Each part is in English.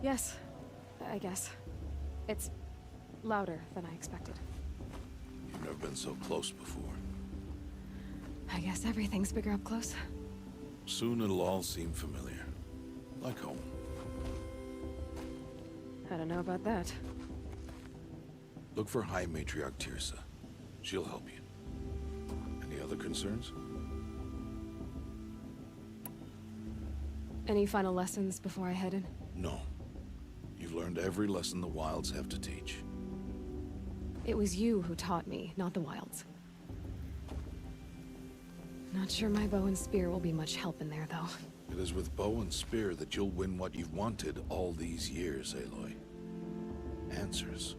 Yes, I guess. It's louder than I expected. You've never been so close before. I guess everything's bigger up close. Soon it'll all seem familiar. Like home. I don't know about that. Look for High Matriarch Tirsa. She'll help you. Any other concerns? Any final lessons before I head in? No. You've learned every lesson the Wilds have to teach. It was you who taught me, not the Wilds. Not sure my bow and spear will be much help in there, though. It is with bow and spear that you'll win what you've wanted all these years, Aloy. Answers.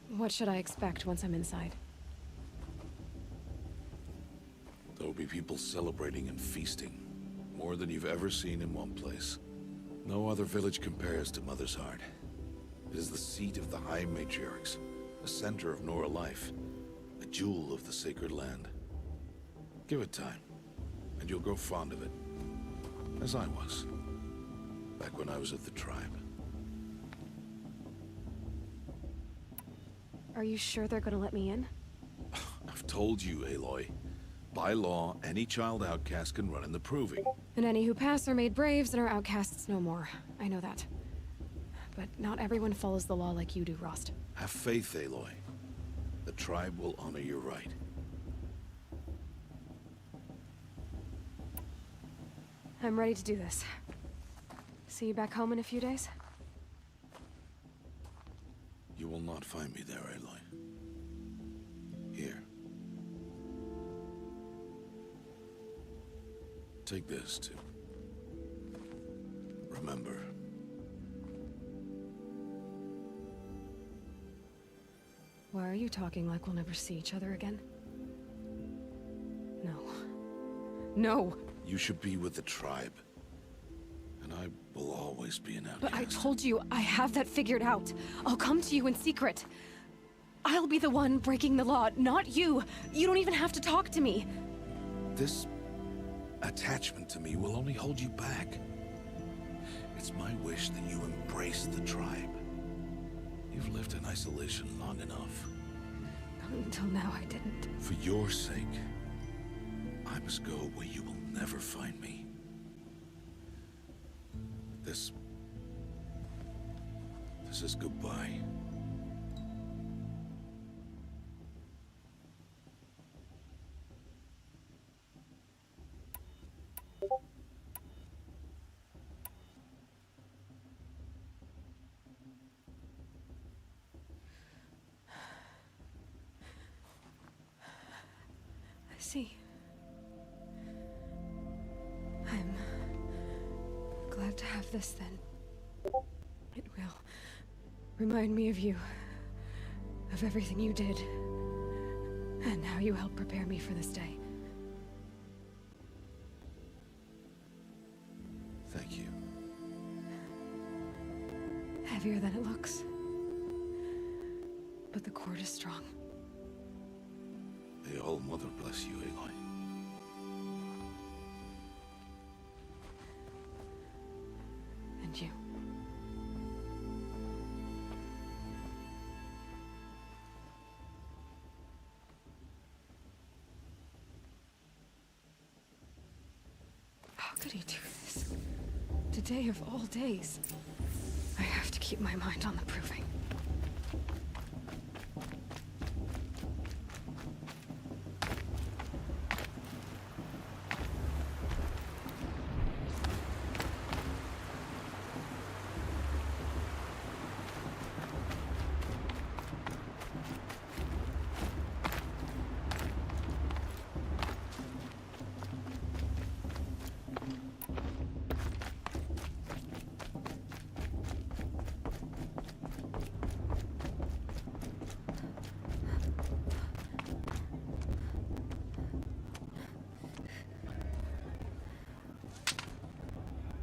What should I expect once I'm inside? There will be people celebrating and feasting. More than you've ever seen in one place. No other village compares to Mother's Heart. It is the seat of the High Matriarchs, the center of Nora life, a jewel of the sacred land. Give it time, and you'll grow fond of it. As I was, back when I was at the tribe. Are you sure they're gonna let me in? I've told you, Aloy. By law, any child outcast can run in the proving. And any who pass are made braves and are outcasts no more. I know that. But not everyone follows the law like you do, Rost. Have faith, Aloy. The tribe will honor your right. I'm ready to do this. See you back home in a few days? You will not find me there, Aloy. Here. Take this, too. Remember. Why are you talking like we'll never see each other again? No. No! You should be with the tribe. And I will always be an outcast. But I told you, I have that figured out. I'll come to you in secret. I'll be the one breaking the law, not you. You don't even have to talk to me. This attachment to me will only hold you back. It's my wish that you embrace the tribe. You've lived in isolation long enough. Until now, I didn't. For your sake, I must go where you will never find me. This is goodbye. I see. I'm glad to have this then. It will remind me of you, of everything you did, and how you helped prepare me for this day. Thank you. Heavier than it looks. But the cord is strong. May All-Mother bless you, Aloy. And you. How could he do this? Today of all days. I have to keep my mind on the proving.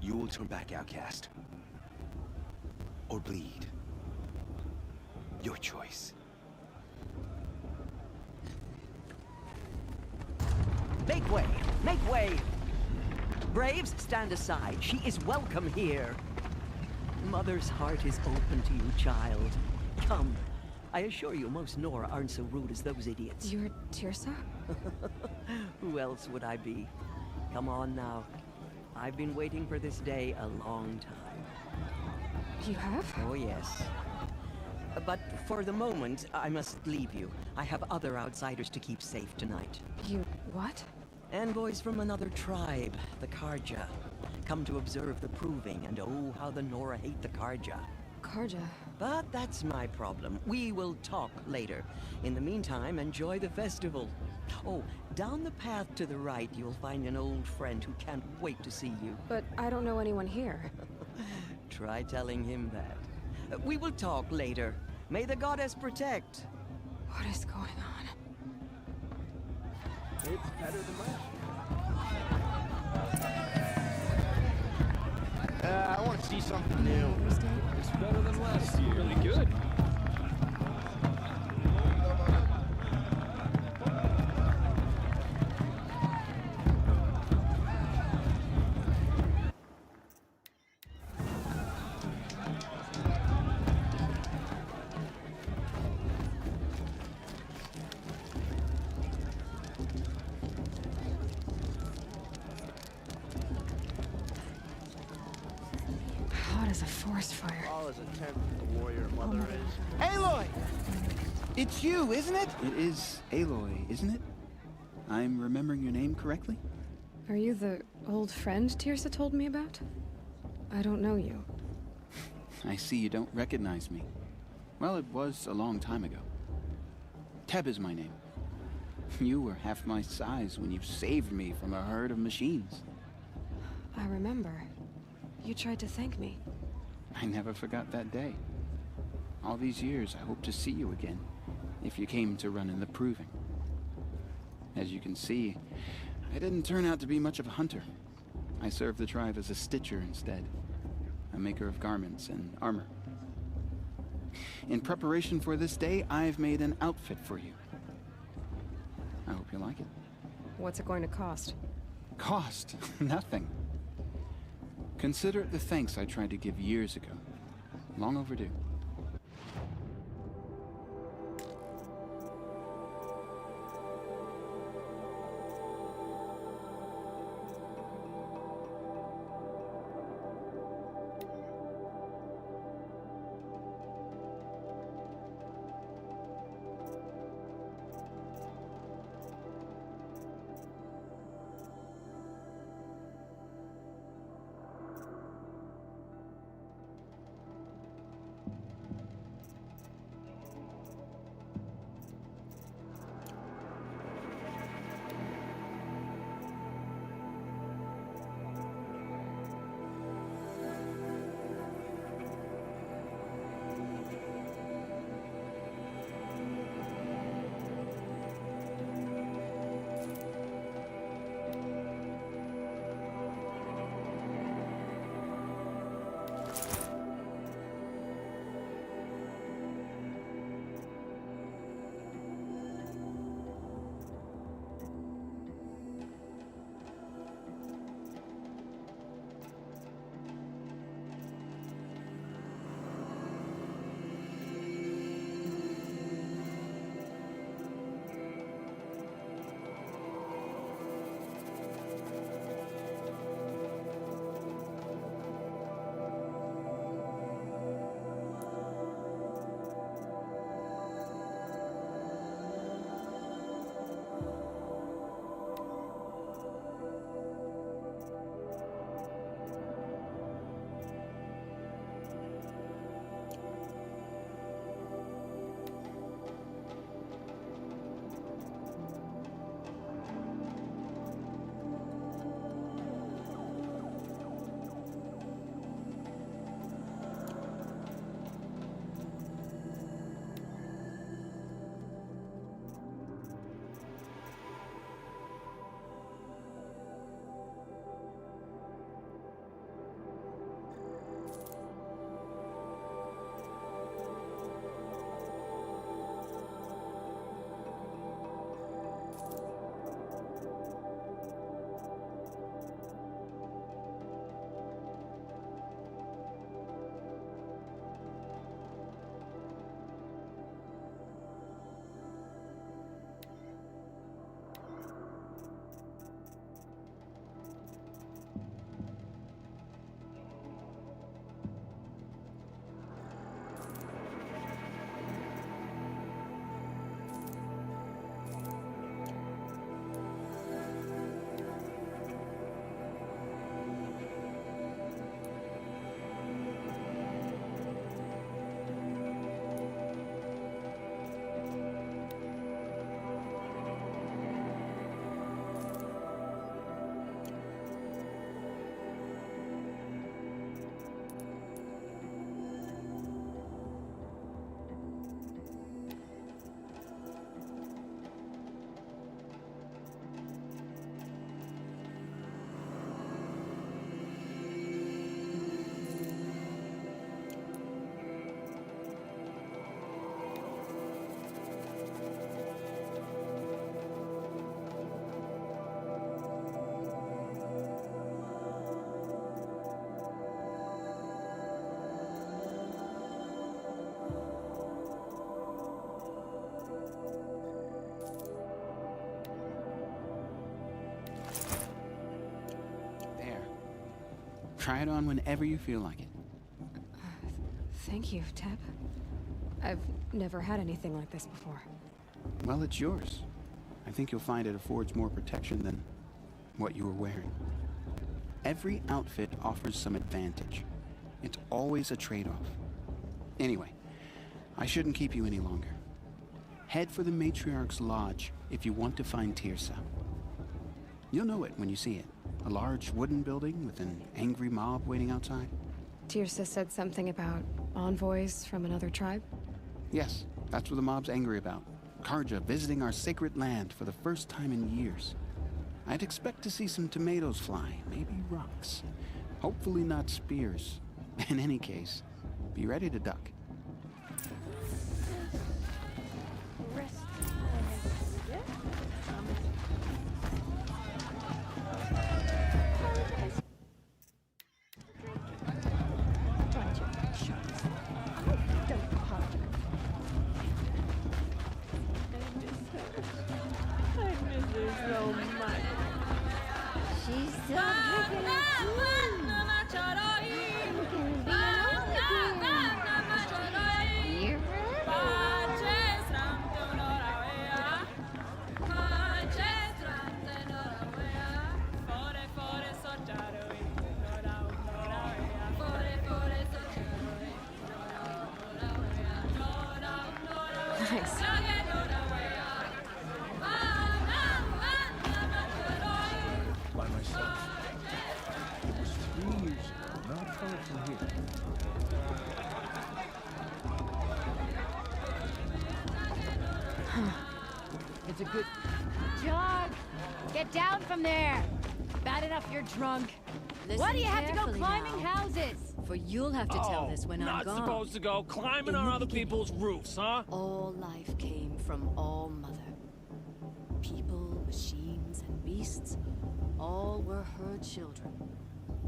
You will turn back, outcast. Or bleed. Your choice. Make way! Make way! Braves, stand aside. She is welcome here. Mother's heart is open to you, child. Come. I assure you, most Nora aren't so rude as those idiots. You're Tirsa? Who else would I be? Come on now. I've been waiting for this day a long time. You have? Oh, yes. But for the moment, I must leave you. I have other outsiders to keep safe tonight. You... what? Envoys from another tribe, the Karja. Come to observe the proving, and oh, how the Nora hate the Karja. Karja. But that's my problem. We will talk later. In the meantime, enjoy the festival. Oh, down the path to the right, you'll find an old friend who can't wait to see you. But I don't know anyone here. Try telling him that. We will talk later. May the goddess protect. What is going on? It's better than last. I want to see something new. It's better than last year. Really good. Hot as a forest fire. All as a tenth of the warrior mother is. Aloy! It's you, isn't it? It is Aloy, isn't it? I'm remembering your name correctly? Are you the old friend Tirsa told me about? I don't know you. I see you don't recognize me. Well, it was a long time ago. Teb is my name. You were half my size when you saved me from a herd of machines. I remember. You tried to thank me. I never forgot that day. All these years, I hope to see you again, if you came to run in the proving. As you can see, I didn't turn out to be much of a hunter. I served the tribe as a stitcher instead, a maker of garments and armor. In preparation for this day, I've made an outfit for you. I hope you like it. What's it going to cost? Cost? Nothing. Consider it the thanks I tried to give years ago. Long overdue. Try it on whenever you feel like it. Thank you, Teb. I've never had anything like this before. Well, it's yours. I think you'll find it affords more protection than what you were wearing. Every outfit offers some advantage. It's always a trade-off. Anyway, I shouldn't keep you any longer. Head for the Matriarch's Lodge if you want to find Tirsa. You'll know it when you see it. A large wooden building with an angry mob waiting outside. Tirsa said something about envoys from another tribe? Yes, that's what the mob's angry about. Karja visiting our sacred land for the first time in years. I'd expect to see some tomatoes fly, maybe rocks. Hopefully not spears. In any case, be ready to duck. Thanks. By myself. It was 3 years ago, not far from here. It's a good... Jog! Get down from there! Bad enough you're drunk. Why do you have to go climbing houses? For you'll have to tell this when I'm gone. Not supposed to go climbing on other people's roofs, huh? All life came from All Mother. People, machines, and beasts, all were her children.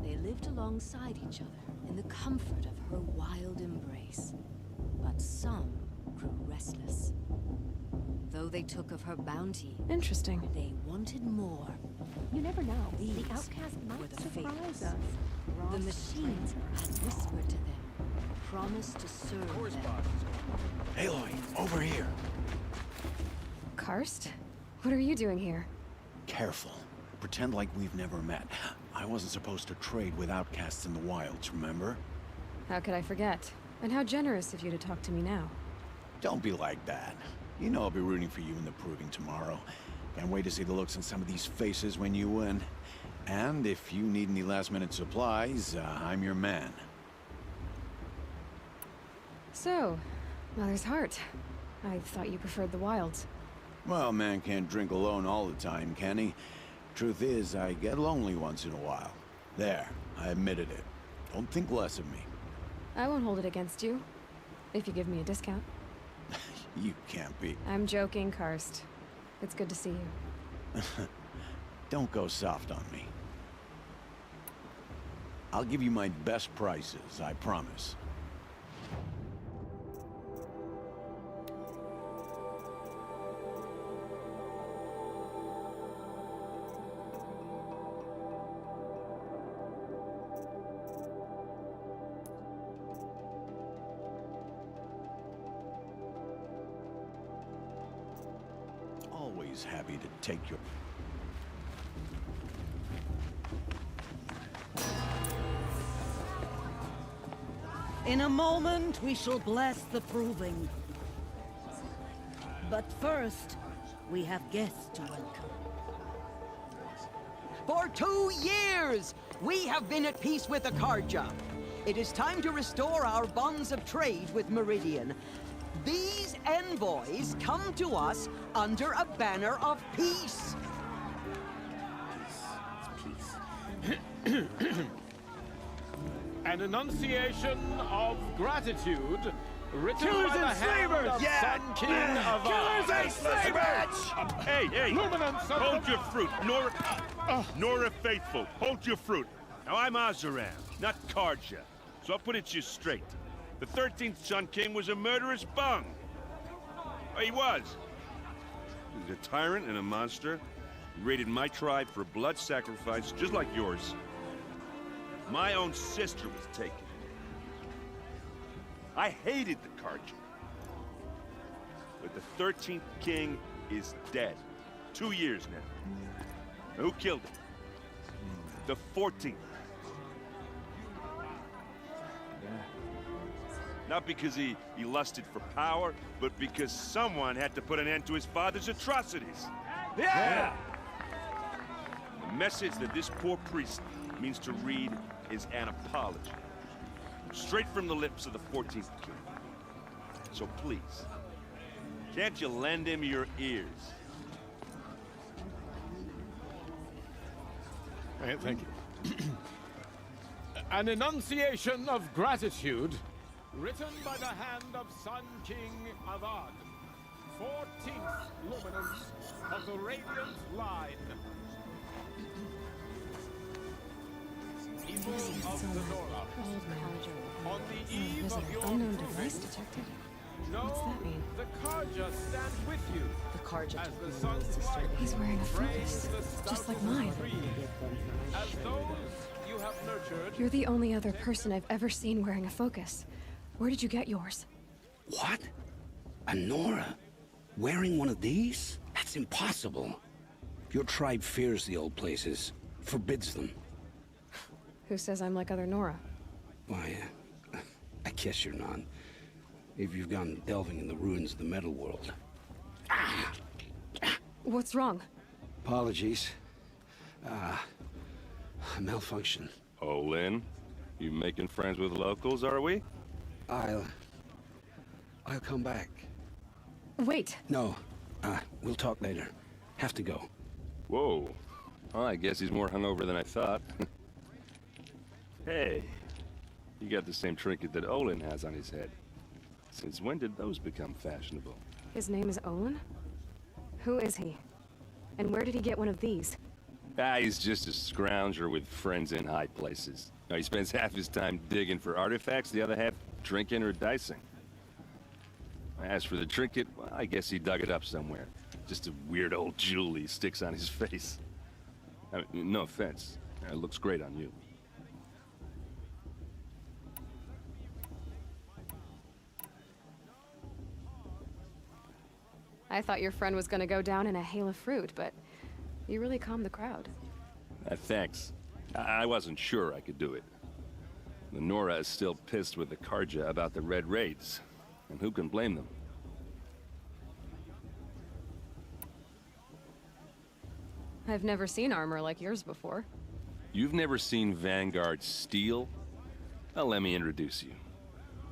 They lived alongside each other in the comfort of her wild embrace. But some grew restless. Though they took of her bounty, Interesting. they wanted more. You never know. These The outcast were might the surprise fables. us. The machines had whispered to them, promised to serve them. Aloy, over here. Karst? What are you doing here? Careful. Pretend like we've never met. I wasn't supposed to trade with outcasts in the wilds, remember? How could I forget? And how generous of you to talk to me now. Don't be like that. You know I'll be rooting for you in the proving tomorrow. Can't wait to see the looks on some of these faces when you win. And if you need any last-minute supplies, I'm your man. So, Mother's Heart. I thought you preferred the wilds. Well, man can't drink alone all the time, can he? Truth is, I get lonely once in a while. There, I admitted it. Don't think less of me. I won't hold it against you. If you give me a discount. You can't be. I'm joking, Karst. It's good to see you. Don't go soft on me. I'll give you my best prices, I promise. Always happy to take your... In a moment, we shall bless the proving. But first, we have guests to welcome. For 2 years, we have been at peace with the Karja. It is time to restore our bonds of trade with Meridian. These envoys come to us under a banner of peace. An enunciation of gratitude written Killers by the and hand slavers! of Sun King of Killers and slavers! Hey, hey! Luminance of Hold the- your fruit, Nora Faithful. Hold your fruit. Now I'm Azaram, not Karja, so I'll put it to you straight. The 13th Sun King was a murderous bung. Oh, he was. He was a tyrant and a monster. He raided my tribe for blood sacrifice, just like yours. My own sister was taken. I hated the Carja. But the 13th king is dead. 2 years now. Who killed him? The 14th. Not because he lusted for power, but because someone had to put an end to his father's atrocities. Yeah! The message that this poor priest means to read is an apology. Straight from the lips of the 14th king. So please, can't you lend him your ears? Thank you. An enunciation of gratitude written by the hand of Sun King Avad, 14th luminance of the Radiant Line. People of the Nora, on the eve of your Unknown proving, device detected. know What's that mean? the Carja stands with you. The Carja As took the me sun's to light He's wearing a focus, rays the just like stoutest mine. trees. As those you have nurtured, You're the only other person I've ever seen wearing a focus. Where did you get yours? What? A Nora? Wearing one of these? That's impossible. Your tribe fears the old places, forbids them. Who says I'm like other Nora? Why, I guess you're not. If you've gone delving in the ruins of the metal world. What's wrong? Apologies. A malfunction. Oh, Lynn, you making friends with locals, are we? I'll come back. Wait! No, we'll talk later. Have to go. Whoa. Well, I guess he's more hungover than I thought. Hey, you got the same trinket that Olin has on his head. Since when did those become fashionable? His name is Olin? Who is he? And where did he get one of these? He's just a scrounger with friends in high places. Now, he spends half his time digging for artifacts, the other half drinking or dicing. As for the trinket, well, I guess he dug it up somewhere. Just a weird old jewel he sticks on his face. I mean, no offense. It looks great on you. I thought your friend was gonna go down in a hail of fruit, but you really calmed the crowd. Thanks. I wasn't sure I could do it. The Nora is still pissed with the Carja about the Red Raids, and who can blame them? I've never seen armor like yours before. You've never seen Vanguard steel? Well, let me introduce you.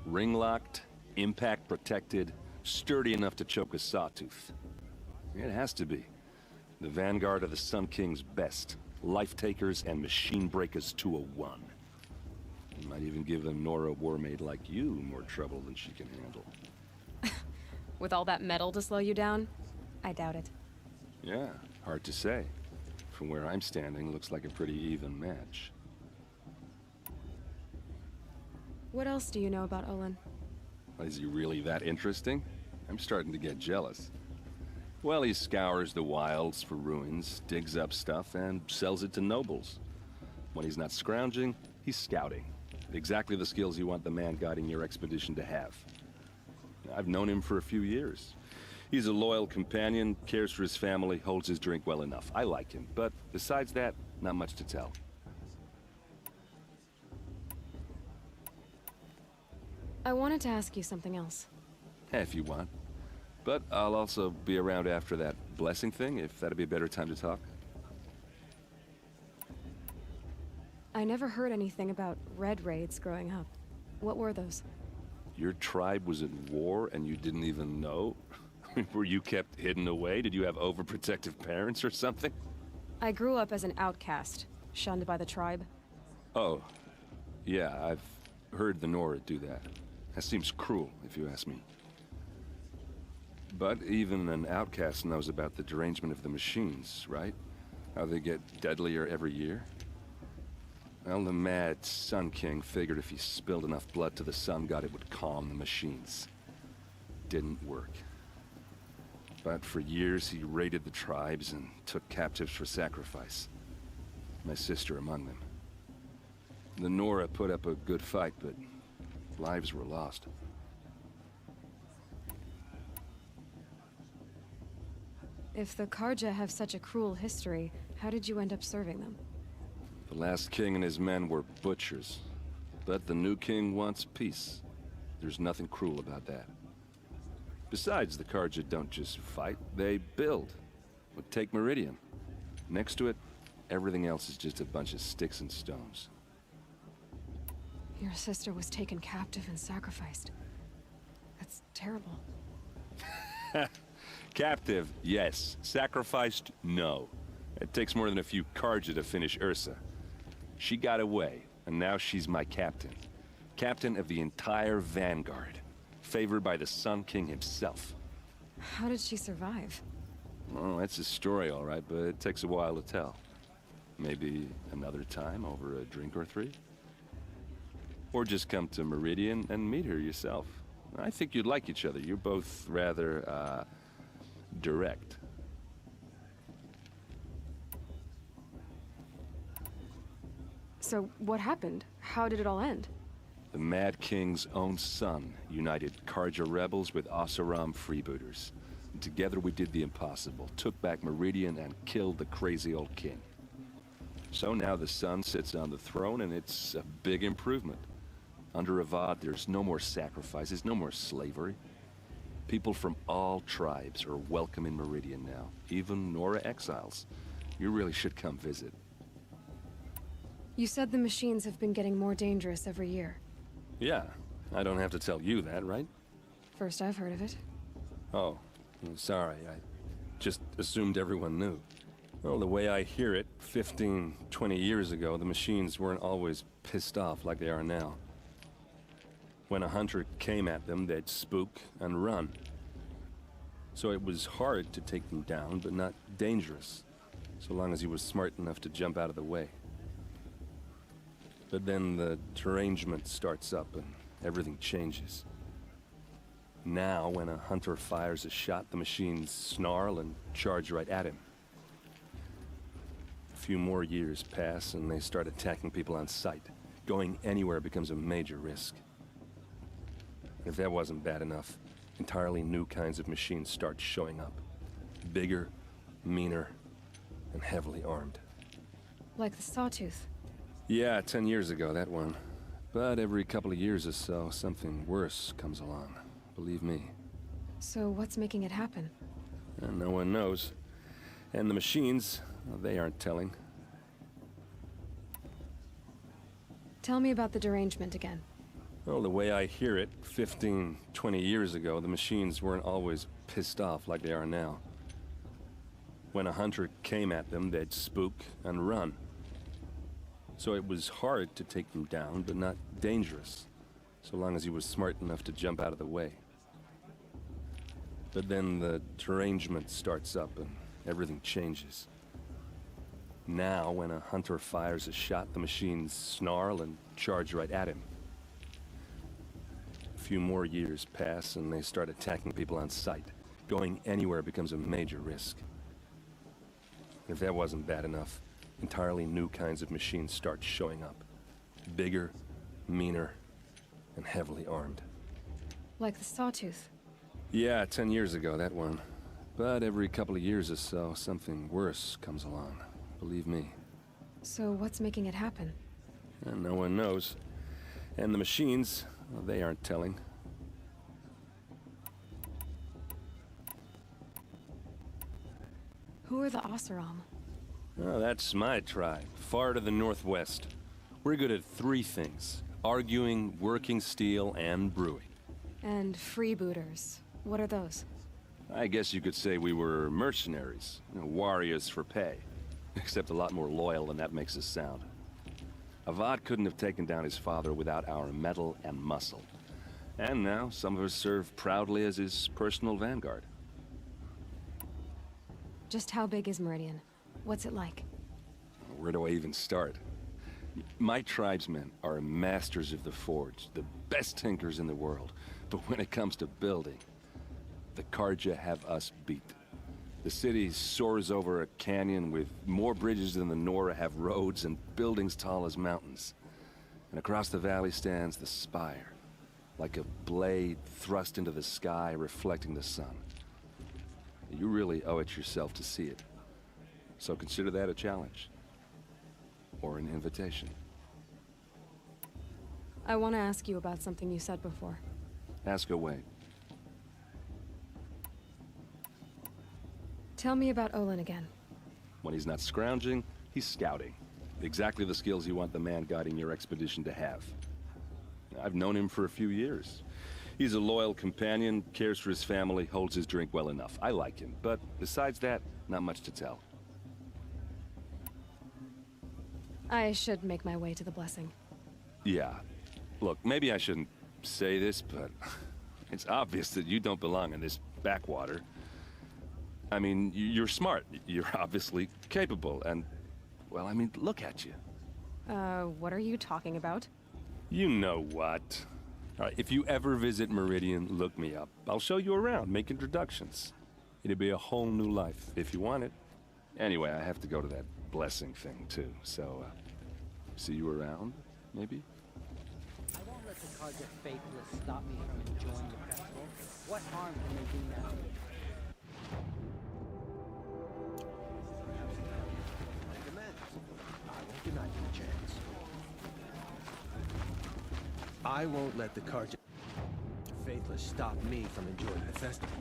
Ring-locked, impact-protected, sturdy enough to choke a sawtooth. It has to be. The Vanguard of the Sun King's best. Life-takers and machine breakers to a one. You might even give a Nora warmaid like you more trouble than she can handle. With all that metal to slow you down? I doubt it. Yeah, hard to say. From where I'm standing, looks like a pretty even match. What else do you know about Olin? Is he really that interesting? I'm starting to get jealous. Well, he scours the wilds for ruins, digs up stuff, and sells it to nobles. When he's not scrounging, he's scouting. Exactly the skills you want the man guiding your expedition to have. I've known him for a few years. He's a loyal companion, cares for his family, holds his drink well enough. I like him, but besides that, not much to tell. I wanted to ask you something else. If you want. But I'll also be around after that blessing thing, if that'd be a better time to talk. I never heard anything about Red Raids growing up. What were those? Your tribe was at war and you didn't even know? Were you kept hidden away? Did you have overprotective parents or something? I grew up as an outcast, shunned by the tribe. Oh, yeah, I've heard the Nora do that. That seems cruel, if you ask me. But even an outcast knows about the derangement of the machines, right? How they get deadlier every year? Well, the mad Sun King figured if he spilled enough blood to the Sun God, it would calm the machines. Didn't work. But for years, he raided the tribes and took captives for sacrifice. My sister among them. The Nora put up a good fight, but lives were lost. If the Karja have such a cruel history, how did you end up serving them? The last king and his men were butchers. But the new king wants peace. There's nothing cruel about that. Besides, the Karja don't just fight, they build. But take Meridian. Next to it, everything else is just a bunch of sticks and stones. Your sister was taken captive and sacrificed. That's terrible. Captive, yes. Sacrificed, no. It takes more than a few Karja to finish Ursa. She got away, and now she's my captain. Captain of the entire Vanguard. Favored by the Sun King himself. How did she survive? Oh, that's a story, all right, but it takes a while to tell. Maybe another time over a drink or three? Or just come to Meridian and meet her yourself. I think you'd like each other. You're both rather, direct. So, what happened? How did it all end? The Mad King's own son united Karja rebels with Oseram freebooters. And together we did the impossible, took back Meridian and killed the crazy old king. So now the son sits on the throne and it's a big improvement. Under Avad, there's no more sacrifices, no more slavery. People from all tribes are welcome in Meridian now, even Nora exiles. You really should come visit. You said the machines have been getting more dangerous every year. Yeah, I don't have to tell you that, right? First I've heard of it. Oh, I'm sorry, I just assumed everyone knew. Well, the way I hear it, 15, 20 years ago, the machines weren't always pissed off like they are now. When a hunter came at them, they'd spook and run. So it was hard to take them down, but not dangerous, so long as he was smart enough to jump out of the way. But then the derangement starts up and everything changes. Now, when a hunter fires a shot, the machines snarl and charge right at him. A few more years pass and they start attacking people on sight. Going anywhere becomes a major risk. If that wasn't bad enough, entirely new kinds of machines start showing up. Bigger, meaner, and heavily armed. Like the Sawtooth. Yeah, 10 years ago, that one. But every couple of years or so, something worse comes along. Believe me. So what's making it happen? And no one knows. And the machines, well, they aren't telling. Tell me about the derangement again. Well, the way I hear it, 15, 20 years ago, the machines weren't always pissed off like they are now. When a hunter came at them, they'd spook and run. So it was hard to take them down, but not dangerous, so long as he was smart enough to jump out of the way. But then the derangement starts up and everything changes. Now, when a hunter fires a shot, the machines snarl and charge right at him. A few more years pass and they start attacking people on sight. Going anywhere becomes a major risk. If that wasn't bad enough, entirely new kinds of machines start showing up. Bigger, meaner, and heavily armed. Like the Sawtooth. Yeah, 10 years ago, that one. But every couple of years or so, something worse comes along. Believe me. So what's making it happen? And no one knows. And the machines, well, they aren't telling. Who are the Oseram? Oh, that's my tribe, far to the northwest. We're good at three things: arguing, working steel, and brewing. And freebooters. What are those? I guess you could say we were mercenaries, warriors for pay. Except a lot more loyal than that makes us sound. Avad couldn't have taken down his father without our metal and muscle. And now, some of us serve proudly as his personal vanguard. Just how big is Meridian? What's it like? Where do I even start? My tribesmen are masters of the forge, the best tinkers in the world. But when it comes to building, the Karja have us beat. The city soars over a canyon with more bridges than the Nora have roads and buildings tall as mountains. And across the valley stands the spire, like a blade thrust into the sky, reflecting the sun. You really owe it yourself to see it. So consider that a challenge. Or an invitation. I want to ask you about something you said before. Ask away. Tell me about Olin again. When he's not scrounging, he's scouting. Exactly the skills you want the man guiding your expedition to have. I've known him for a few years. He's a loyal companion, cares for his family, holds his drink well enough. I like him, but besides that, not much to tell. I should make my way to the blessing. Yeah. Look, maybe I shouldn't say this, but it's obvious that you don't belong in this backwater. I mean, you're smart. You're obviously capable, and, well, I mean, look at you. What are you talking about? You know what. All right, if you ever visit Meridian, look me up. I'll show you around, make introductions. It'll be a whole new life, if you want it. Anyway, I have to go to that blessing thing, too, so, see you around, maybe? I won't let the Carja faithless stop me from enjoying the festival. What harm can they do now? I won't deny you a chance. I won't let the Carja faithless stop me from enjoying the festival.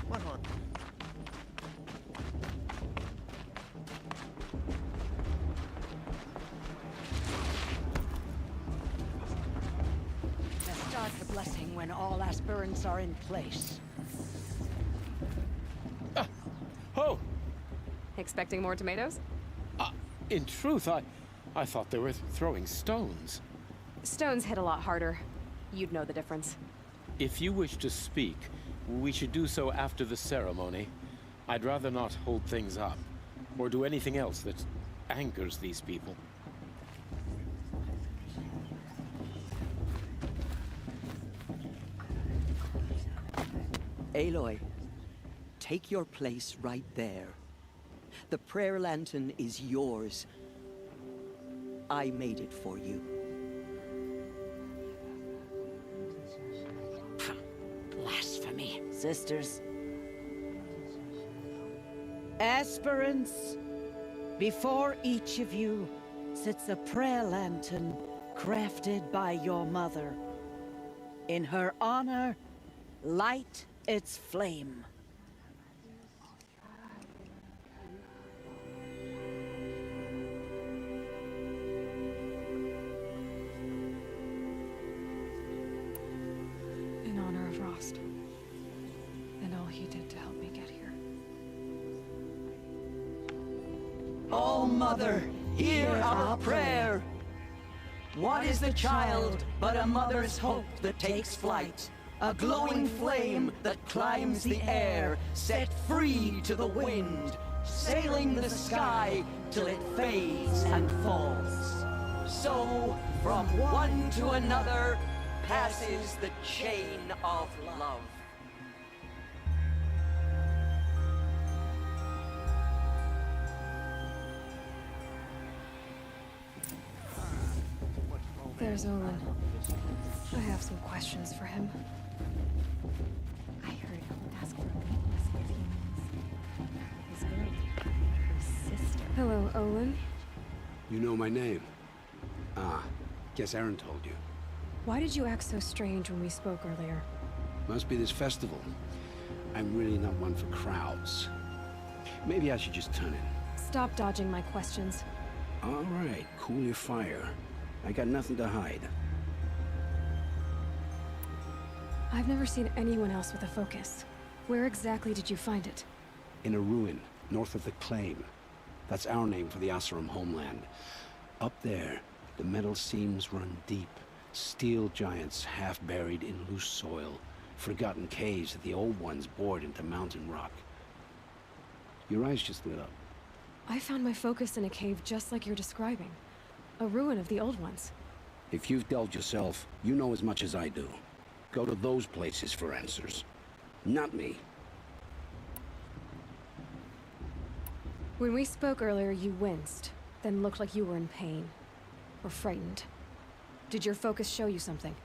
What harm? Let's start the blessing when all aspirants are in place. Oh! Expecting more tomatoes? In truth, I thought they were throwing stones. Stones hit a lot harder. You'd know the difference. If you wish to speak, we should do so after the ceremony. I'd rather not hold things up, or do anything else that angers these people. Aloy, take your place right there. The prayer lantern is yours. I made it for you. Blasphemy, sisters. Aspirants, before each of you sits a prayer lantern crafted by your mother. In her honor, light its flame. In honor of Rost. And all he did to help me get here. Oh, Mother, hear our prayer. What is the child but a mother's hope that takes flight? A glowing flame that climbs the air, set free to the wind, sailing the sky till it fades and falls. So, from one to another, passes the chain of love. There's Olin. I have some questions for him. I heard he'll ask for a blessing of humans. His girl, her sister. Hello, Olin. You know my name? Ah, guess Aaron told you. Why did you act so strange when we spoke earlier? Must be this festival. I'm really not one for crowds. Maybe I should just turn in. Stop dodging my questions. All right, cool your fire. I got nothing to hide. I've never seen anyone else with a focus. Where exactly did you find it? In a ruin, north of the Claim. That's our name for the Asuram homeland. Up there, the metal seams run deep. Steel giants half buried in loose soil. Forgotten caves that the old ones bored into mountain rock. Your eyes just lit up. I found my focus in a cave just like you're describing. A ruin of the old ones. If you've delved yourself, you know as much as I do. Go to those places for answers. Not me. When we spoke earlier, you winced, then looked like you were in pain. Or frightened. Did your focus show you something?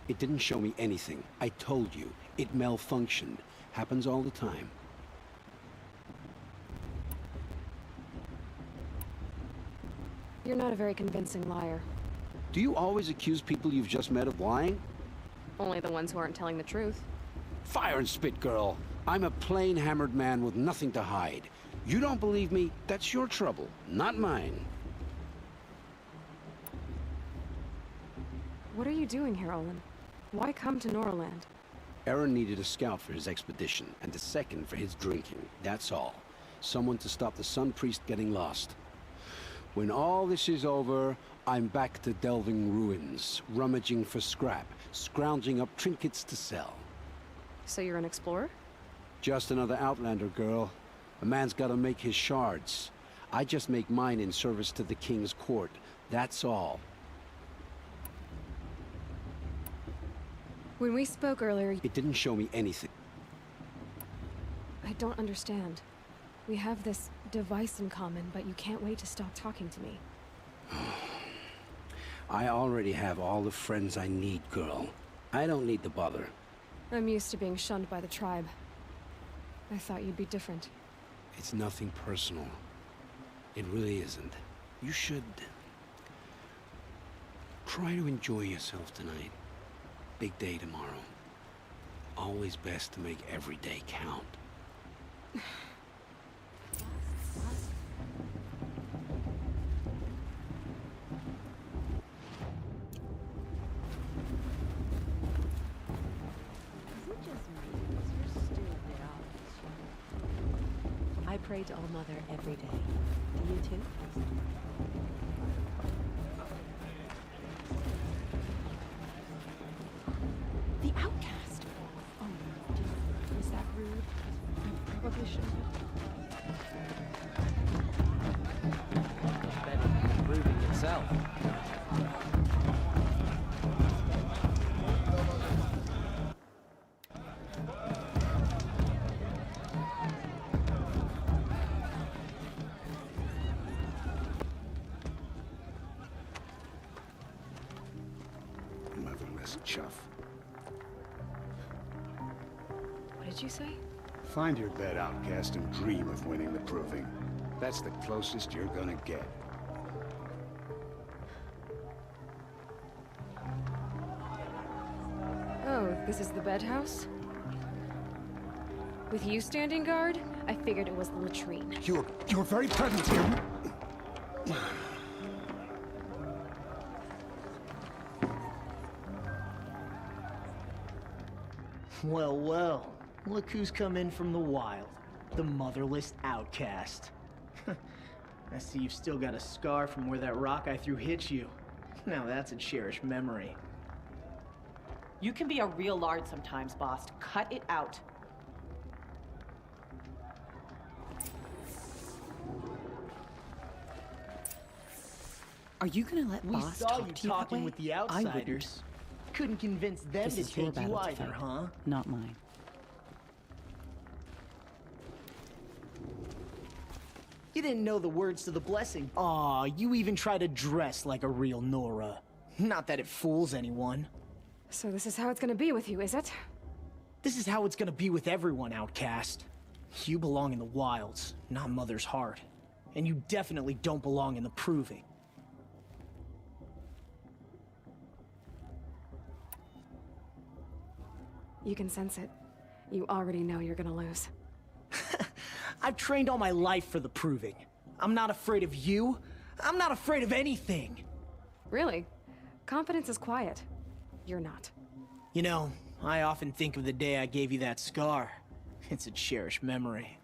It didn't show me anything. I told you. It malfunctioned. Happens all the time. You're not a very convincing liar. Do you always accuse people you've just met of lying? Only the ones who aren't telling the truth. Fire and spit, girl. I'm a plain hammered man with nothing to hide. You don't believe me? That's your trouble, not mine. What are you doing here, Olin? Why come to Norland? Aaron needed a scout for his expedition, and a second for his drinking. That's all. Someone to stop the Sun Priest getting lost. When all this is over, I'm back to delving ruins, rummaging for scrap, scrounging up trinkets to sell. So you're an explorer? Just another Outlander, girl. A man's gotta make his shards. I just make mine in service to the King's court. That's all. When we spoke earlier... It didn't show me anything. I don't understand. We have this device in common, but you can't wait to stop talking to me. I already have all the friends I need, girl. I don't need the bother. I'm used to being shunned by the tribe. I thought you'd be different. It's nothing personal. It really isn't. You should... try to enjoy yourself tonight. Big day tomorrow. Always best to make every day count. I pray to All Mother every day. Do you too? The outcast! Oh, was that rude? I probably shouldn't have. Better than proving itself. Motherless chuff. What did you say? Find your bed, outcast, and dream of winning the proving. That's the closest you're gonna get. Oh, this is the bedhouse? With you standing guard, I figured it was the latrine. Your very presence here... Well, well. Look who's come in from the wild. The motherless outcast. I see you've still got a scar from where that rock I threw hit you. Now that's a cherished memory. You can be a real lard sometimes, boss. Cut it out. Are you gonna let We Boss saw talk you to you that talking way? with the I outsiders. wouldn't. Couldn't convince them This to is your take battle you to either, fight, huh? not mine. You didn't know the words to the blessing. Aw, you even try to dress like a real Nora. Not that it fools anyone. So this is how it's gonna be with you, is it? This is how it's gonna be with everyone, outcast. You belong in the wilds, not Mother's heart. And you definitely don't belong in the proving. You can sense it. You already know you're gonna lose. I've trained all my life for the proving. I'm not afraid of you. I'm not afraid of anything. Really? Confidence is quiet. You're not. You know, I often think of the day I gave you that scar. It's a cherished memory.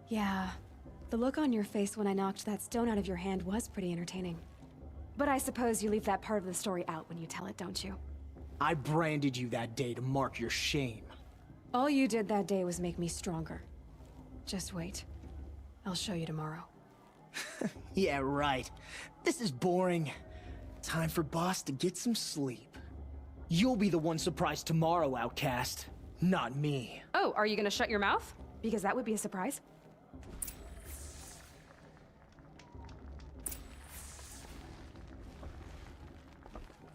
Yeah. The look on your face when I knocked that stone out of your hand was pretty entertaining. But I suppose you leave that part of the story out when you tell it, don't you? I branded you that day to mark your shame. All you did that day was make me stronger. Just wait. I'll show you tomorrow. Yeah, right. This is boring. Time for Boss to get some sleep. You'll be the one surprised tomorrow, outcast. Not me. Oh, are you gonna shut your mouth? Because that would be a surprise.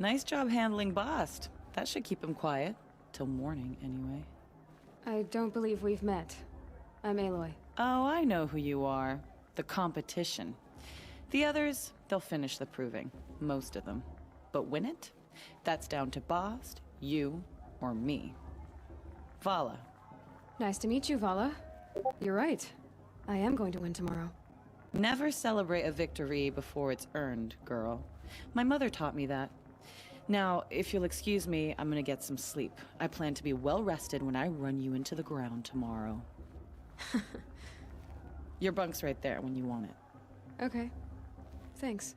Nice job handling Bast. That should keep him quiet. Till morning, anyway. I don't believe we've met. I'm Aloy. Oh, I know who you are. The competition. The others, they'll finish the proving. Most of them. But win it? That's down to Bast, you, or me. Vala. Nice to meet you, Vala. You're right. I am going to win tomorrow. Never celebrate a victory before it's earned, girl. My mother taught me that. Now, if you'll excuse me, I'm gonna get some sleep. I plan to be well rested when I run you into the ground tomorrow. Your bunk's right there when you want it. Okay. Thanks.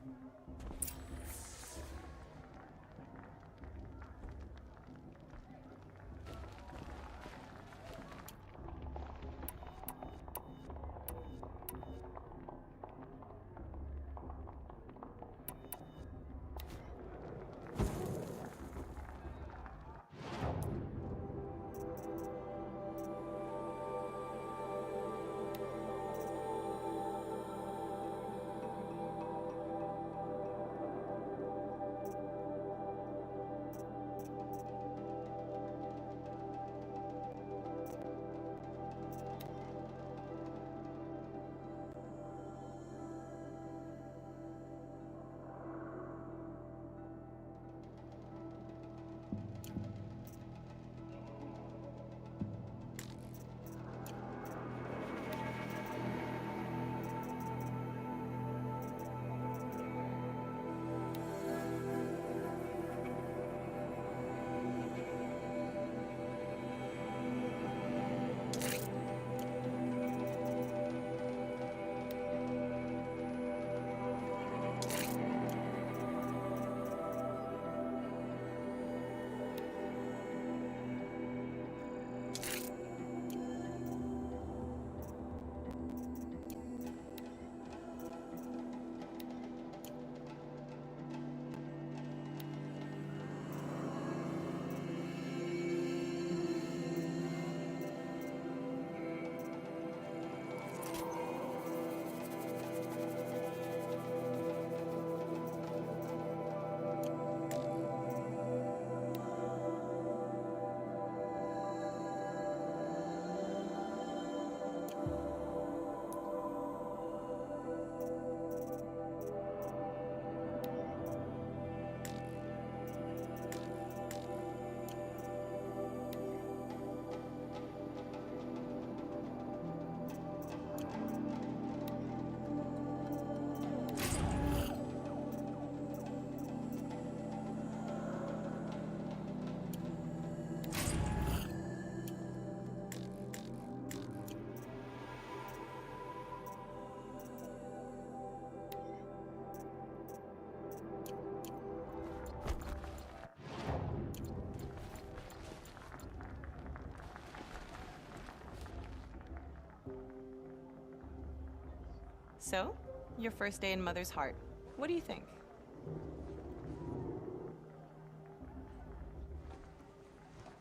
So, your first day in Mother's Heart. What do you think?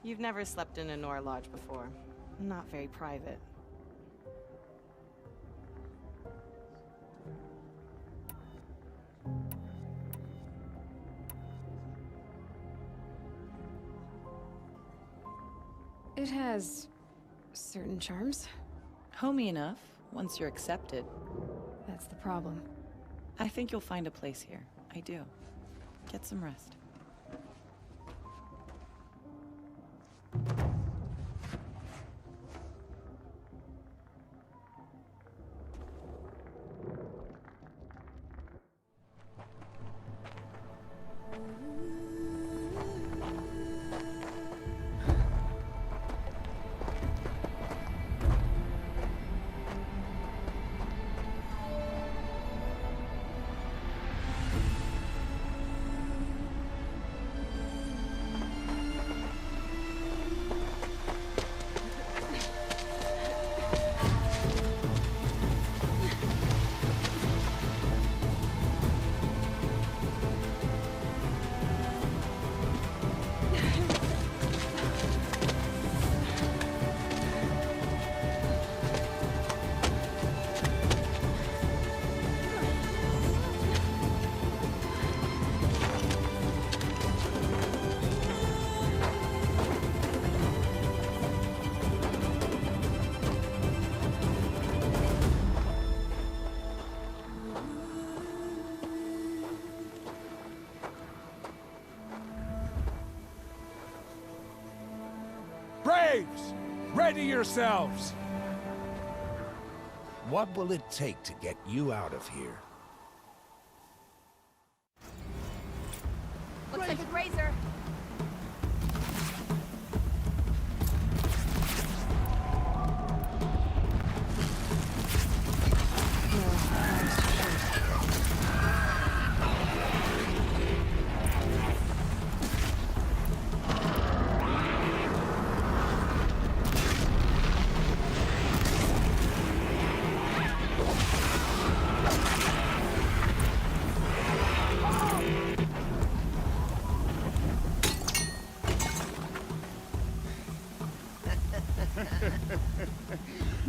You've never slept in a Nora Lodge before. Not very private. It has certain charms. Homey enough, once you're accepted. That's the problem. I think you'll find a place here. I do. Get some rest. Braves! Ready yourselves! What will it take to get you out of here? Looks like a grazer.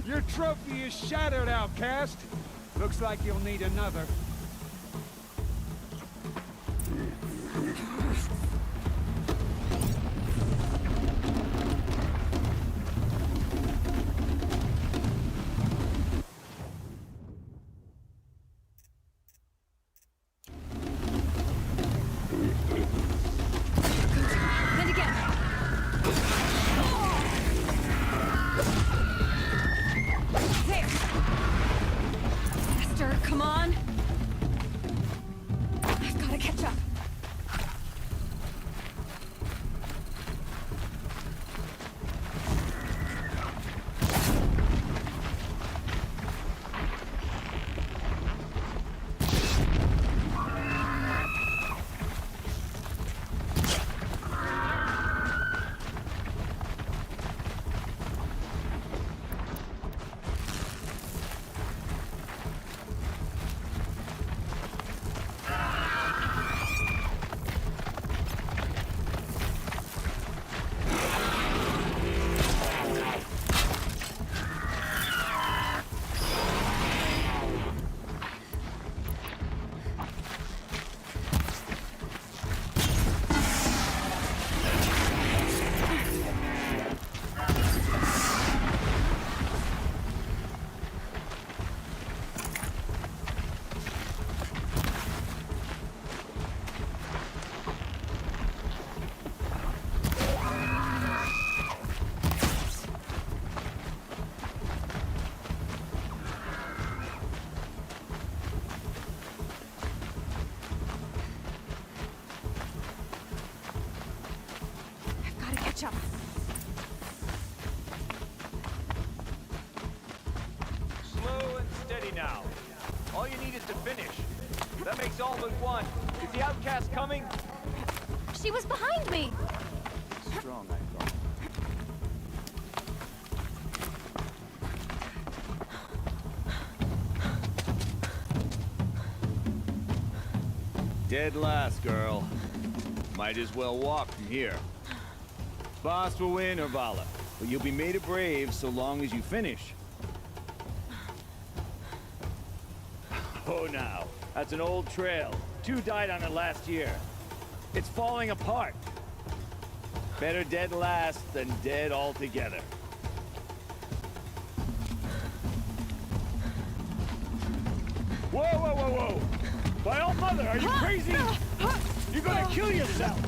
Your trophy is shattered, outcast. Looks like you'll need another. And again. There. Faster, come on. I've got to catch up. Catch up. Slow and steady now. All you need is to finish. That makes all but one. Is the outcast coming? She was behind me! Strong, I thought. Dead last, girl. Might as well walk from here. Boss will win, Urvala, but you'll be made a brave so long as you finish. Oh, now. That's an old trail. 2 died on it last year. It's falling apart. Better dead last than dead altogether. Whoa, whoa, whoa, whoa! By all mother, are you crazy? You're gonna kill yourself!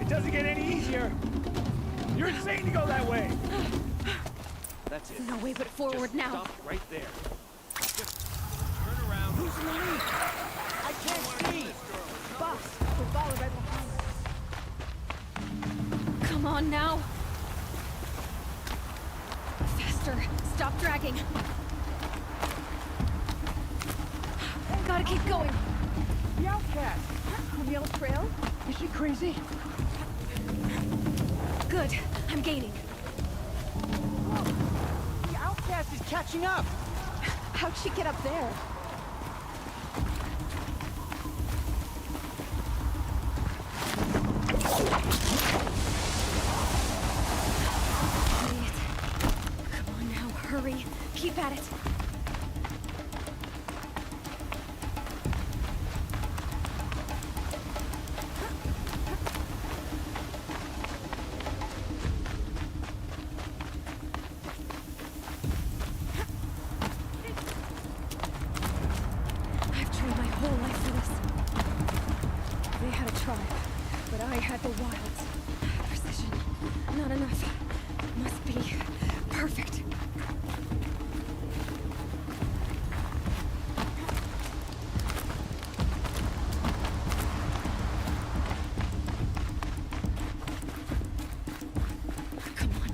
It doesn't get any easier! You're insane to go that way! That's it. No way but forward Just now. Stop right there. Just turn around. Who's in the lead? I can't see! Boss, we're followed right behind. Come on now. Faster. Stop dragging. Gotta keep going. The outcast! On the old trail? Is she crazy? Good. I'm gaining. The outcast is catching up! How'd she get up there? Idiot. Come on now, hurry. Keep at it. But I had the wilds. Precision. Not enough. Must be perfect.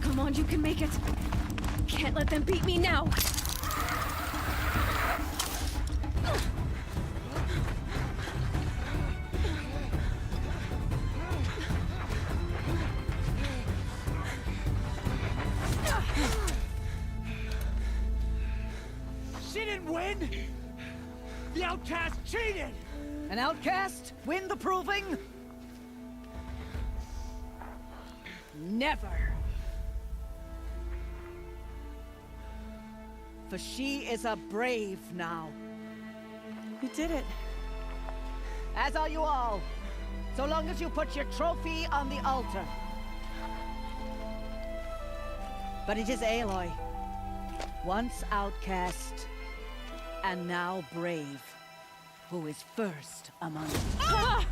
Come on, you can make it. Can't let them beat me now. She didn't win! The outcast cheated! An outcast win the proving? Never! For she is a brave now. We did it. As are you all. So long as you put your trophy on the altar. But it is Aloy. Once outcast, and now brave, who is first among us. Ah!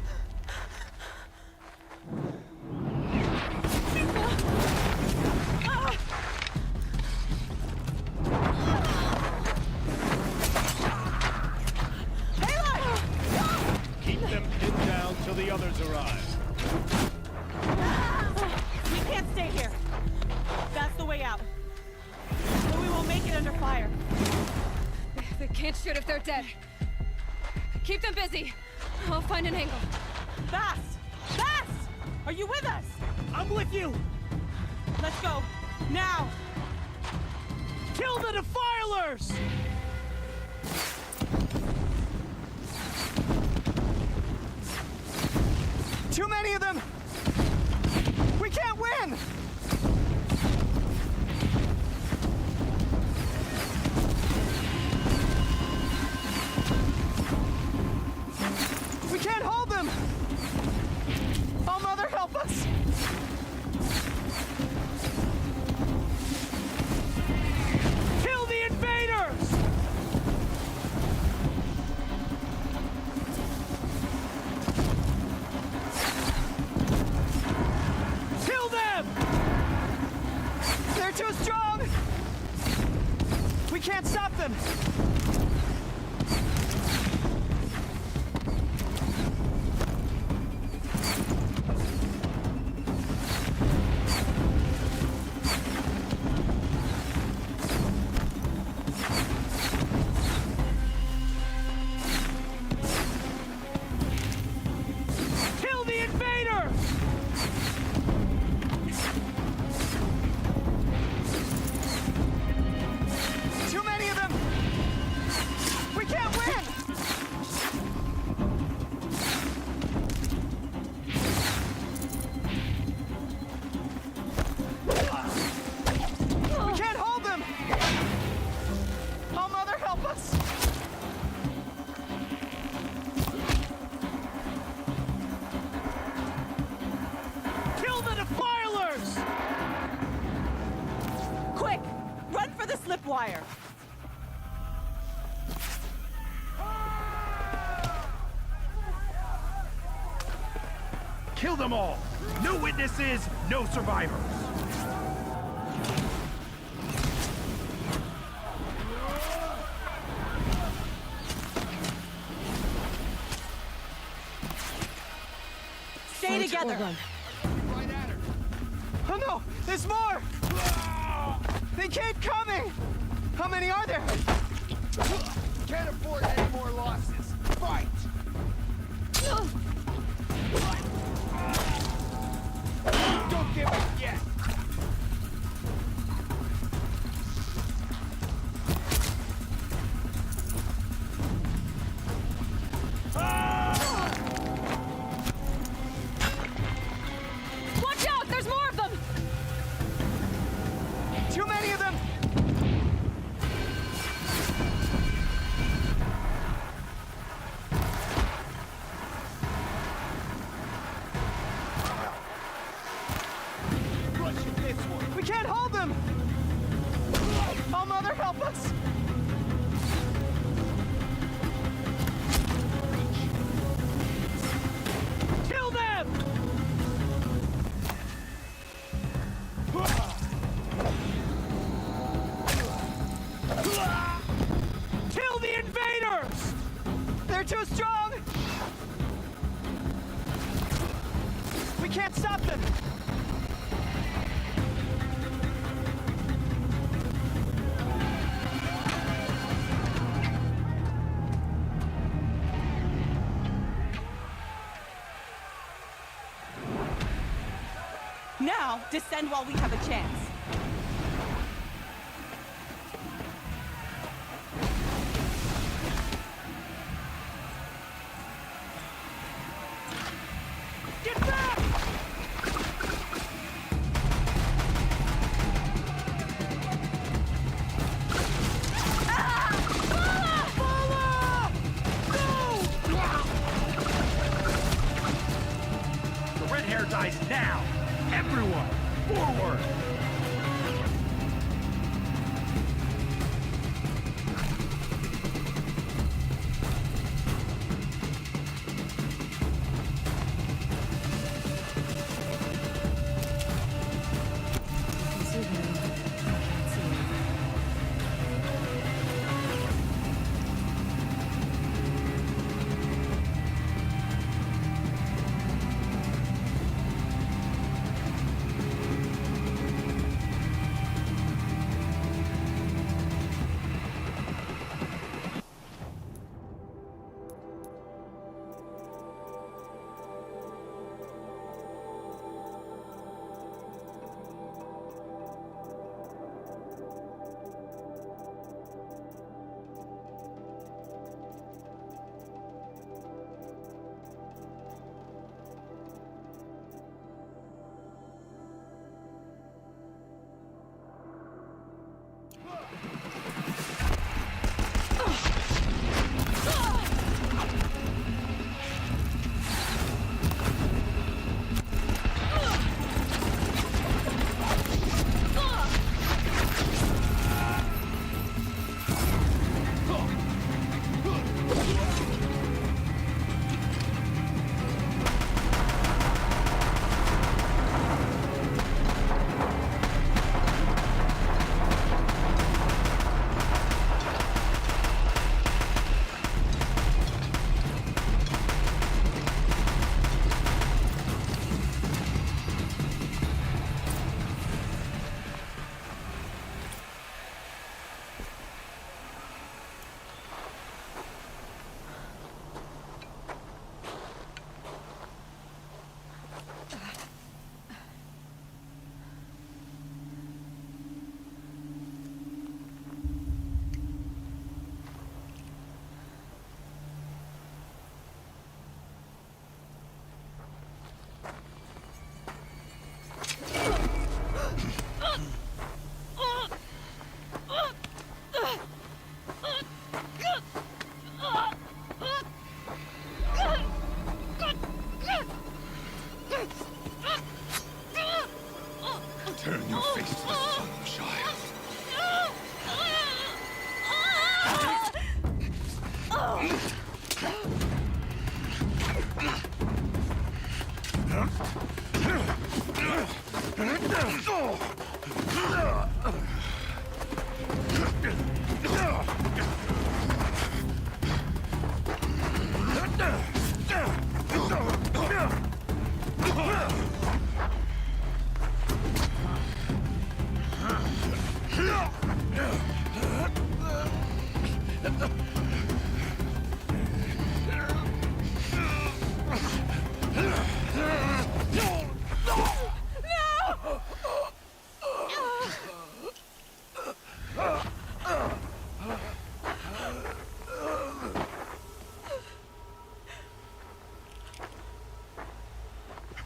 Keep them pinned down till the others arrive. We can't stay here. That's the way out. But we won't make it under fire. They can't shoot if they're dead. Keep them busy. I'll find an angle. Fast! Fast! Are you with us? I'm with you! Let's go. Now! Kill the defilers! Too many of them! We can't win! We can't hold them! Oh, Mother, help us! Kill the invaders! Kill them! They're too strong! We can't stop them! Kill the invaders! Too many of them! We can't win! We can't hold them! Oh, Mother, help us! Kill the defilers! Quick! Run for the slipwire! Kill them all! No witnesses, no survivors! Stay together! Oh no! There's more! They keep coming! How many are there? Can't afford any more losses. Fight! Don't give up yet! Watch out! There's more of them! Too many of them! can't stop them! Now, descend while we have a chance. Get back! The red hair dies now! Everyone, forward! Turn your face to the sun, child.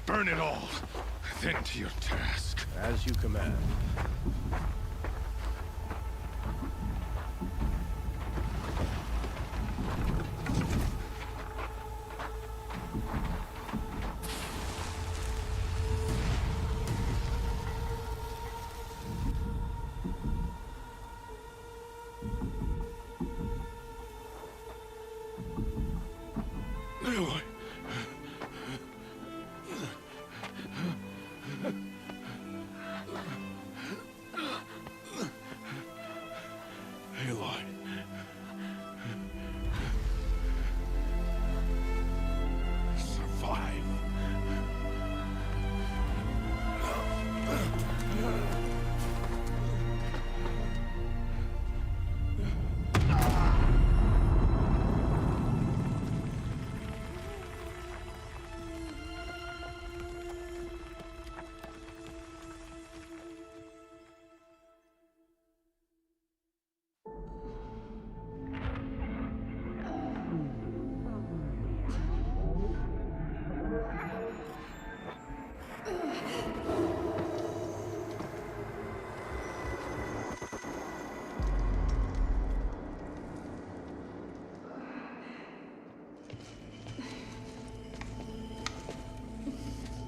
Burn it all, then to your task. As you command.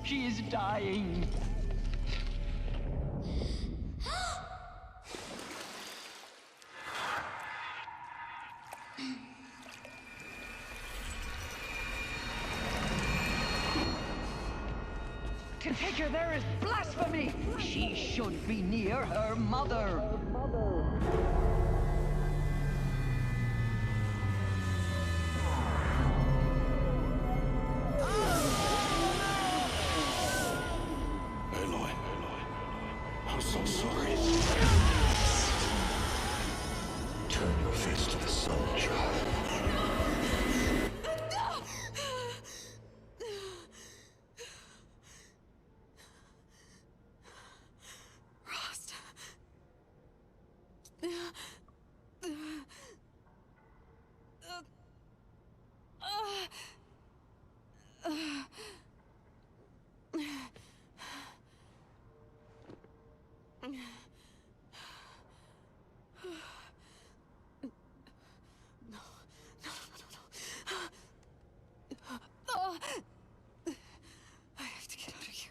She is dying. To take her there is blasphemy! She should be near her mother. Aloy, I'm so sorry. Turn your face to the sun, child. Rost. I have to get out of here.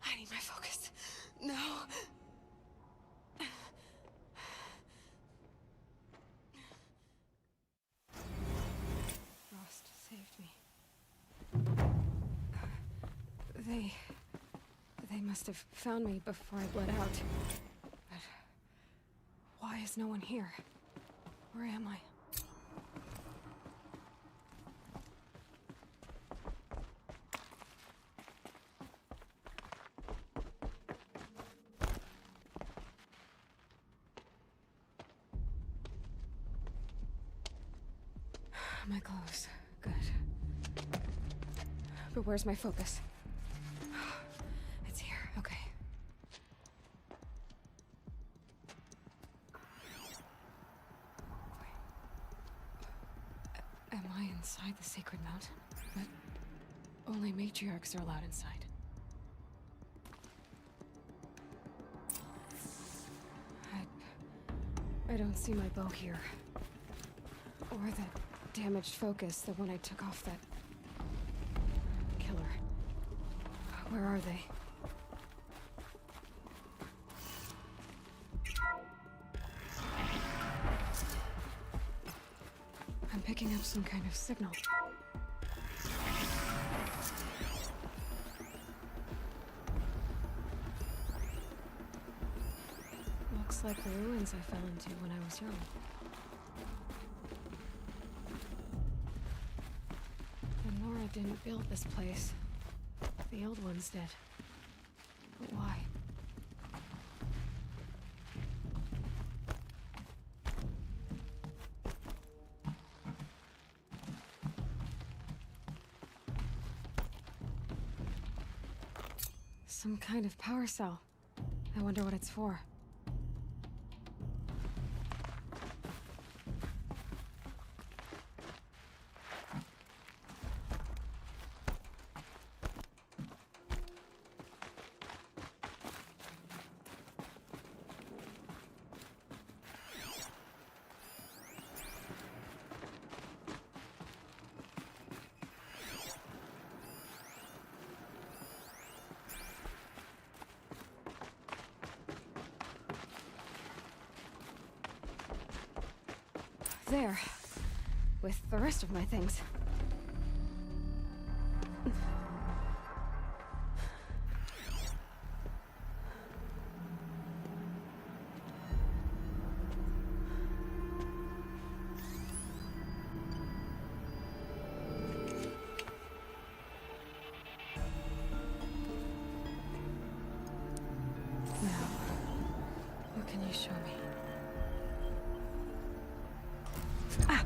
I need my focus. No. Rost saved me. They must have found me before I bled out. But why is no one here? Where am I? My clothes. Good. But where's my focus? It's here. Okay. Am I inside the sacred mountain? But only matriarchs are allowed inside. I don't see my bow here. Or the damaged focus, the one I took off that killer. Where are they? I'm picking up some kind of signal. Looks like the ruins I fell into when I was young. And Nora didn't build this place. The old ones did. But why? Some kind of power cell. I wonder what it's for. There. With the rest of my things. Now, what can you show me? Ah!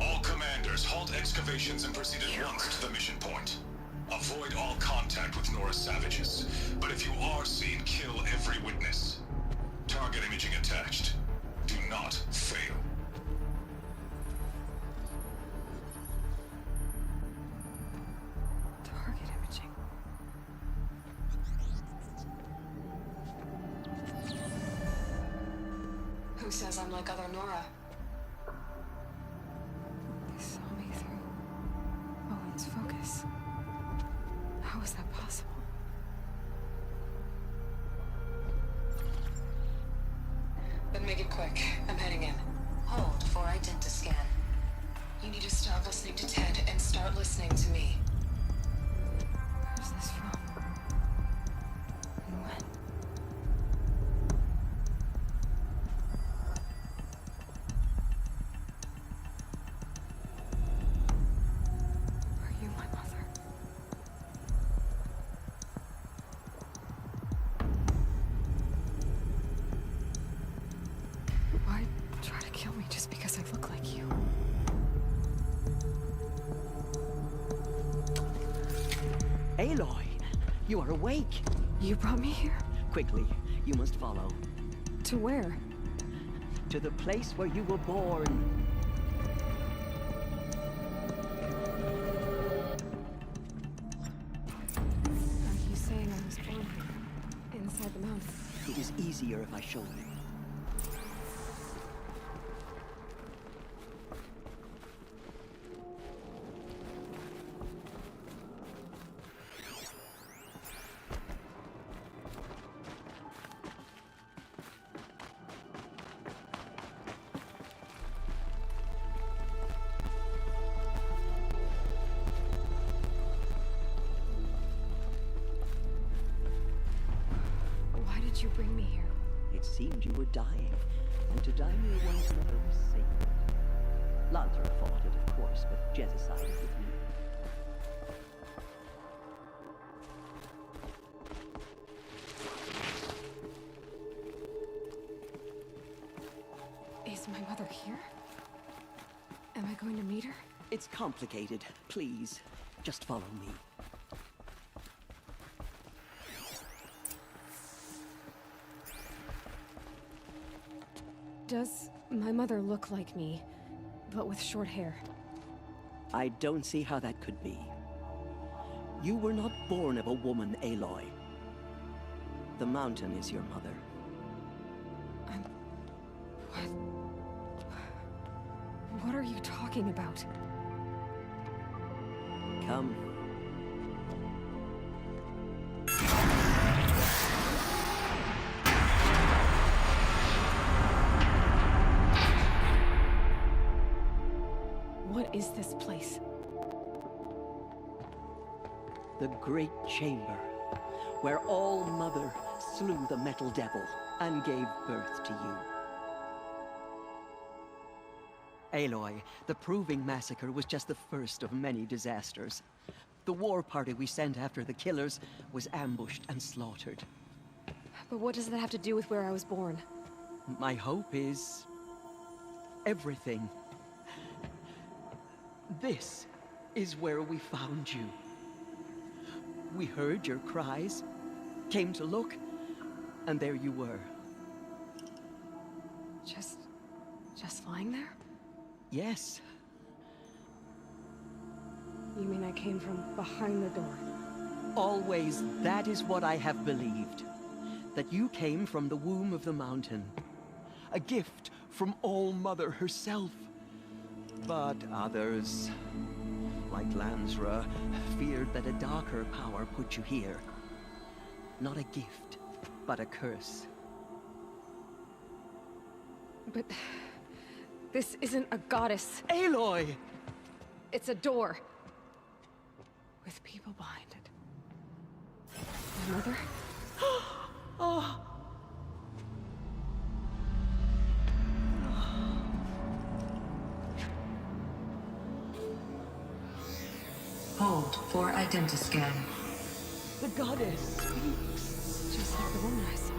All commanders, halt excavations and proceed at once to the mission point. Avoid all contact with Nora's savages, but if you are seen, kill every witness. Target imaging attached. Do not fail. says I'm like other Nora. They saw me through Owen's focus. How is that possible? Then make it quick. I'm heading in. Hold for identiscan. You need to stop listening to Ted and start listening to me. Where's this from? And when? Are you my mother? Why try to kill me just because I look like you? Aloy, you are awake. You brought me here? Quickly, you must follow. To where? To the place where you were born. Are you saying I was born here? Inside the mountain? It is easier if I show you. Why did you bring me here? It seemed you were dying, and to die near one's mother was sacred. Lantra fought it, of course, but Jet sided with me. Is my mother here? Am I going to meet her? It's complicated. Please, just follow me. Does my mother look like me, but with short hair? I don't see how that could be. You were not born of a woman, Aloy. The mountain is your mother. What are you talking about? Come. What is this place? The Great Chamber, where All Mother slew the Metal Devil and gave birth to you. Aloy, the Proving Massacre was just the first of many disasters. The war party we sent after the killers was ambushed and slaughtered. But what does that have to do with where I was born? My hope is... everything. This is where we found you. We heard your cries, came to look, and there you were. Just lying there? Yes. You mean I came from behind the door? Always, that is what I have believed. That you came from the womb of the mountain. A gift from All Mother herself. But others, like Lansra, feared that a darker power put you here. Not a gift, but a curse. But... this isn't a goddess. Aloy! It's a door. With people behind it. My mother? Oh! Hold for identiscan. The goddess speaks. Just like the woman I saw.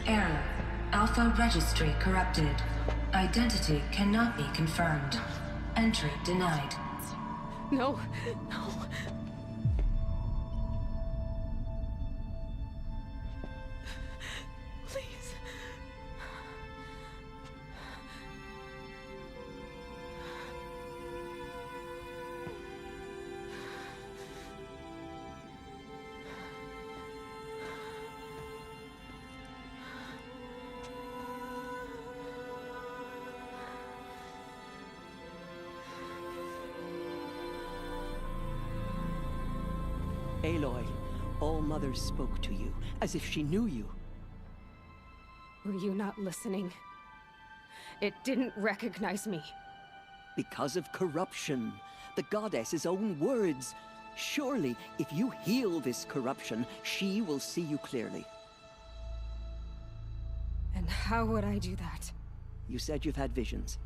Error. Alpha registry corrupted. Identity cannot be confirmed. Entry denied. No, no. Please. Aloy, All Mother spoke to you, as if she knew you. Were you not listening? It didn't recognize me. Because of corruption. The goddess's own words. Surely, if you heal this corruption, she will see you clearly. And how would I do that? You said you've had visions.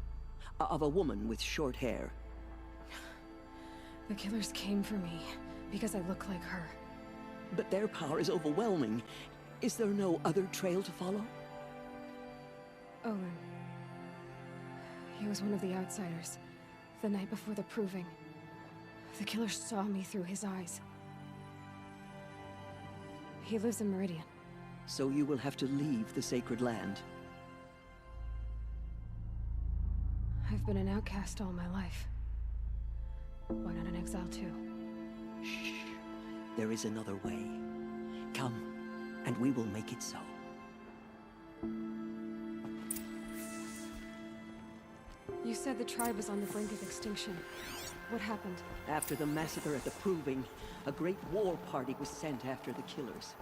Of a woman with short hair. The killers came for me because I look like her. But their power is overwhelming. Is there no other trail to follow? Owen. He was one of the outsiders. The night before the proving. The killer saw me through his eyes. He lives in Meridian. So you will have to leave the sacred land. I've been an outcast all my life. Why not an exile too? Shh. There is another way. Come, and we will make it so. You said the tribe was on the brink of extinction. What happened? After the massacre at the Proving, a great war party was sent after the killers.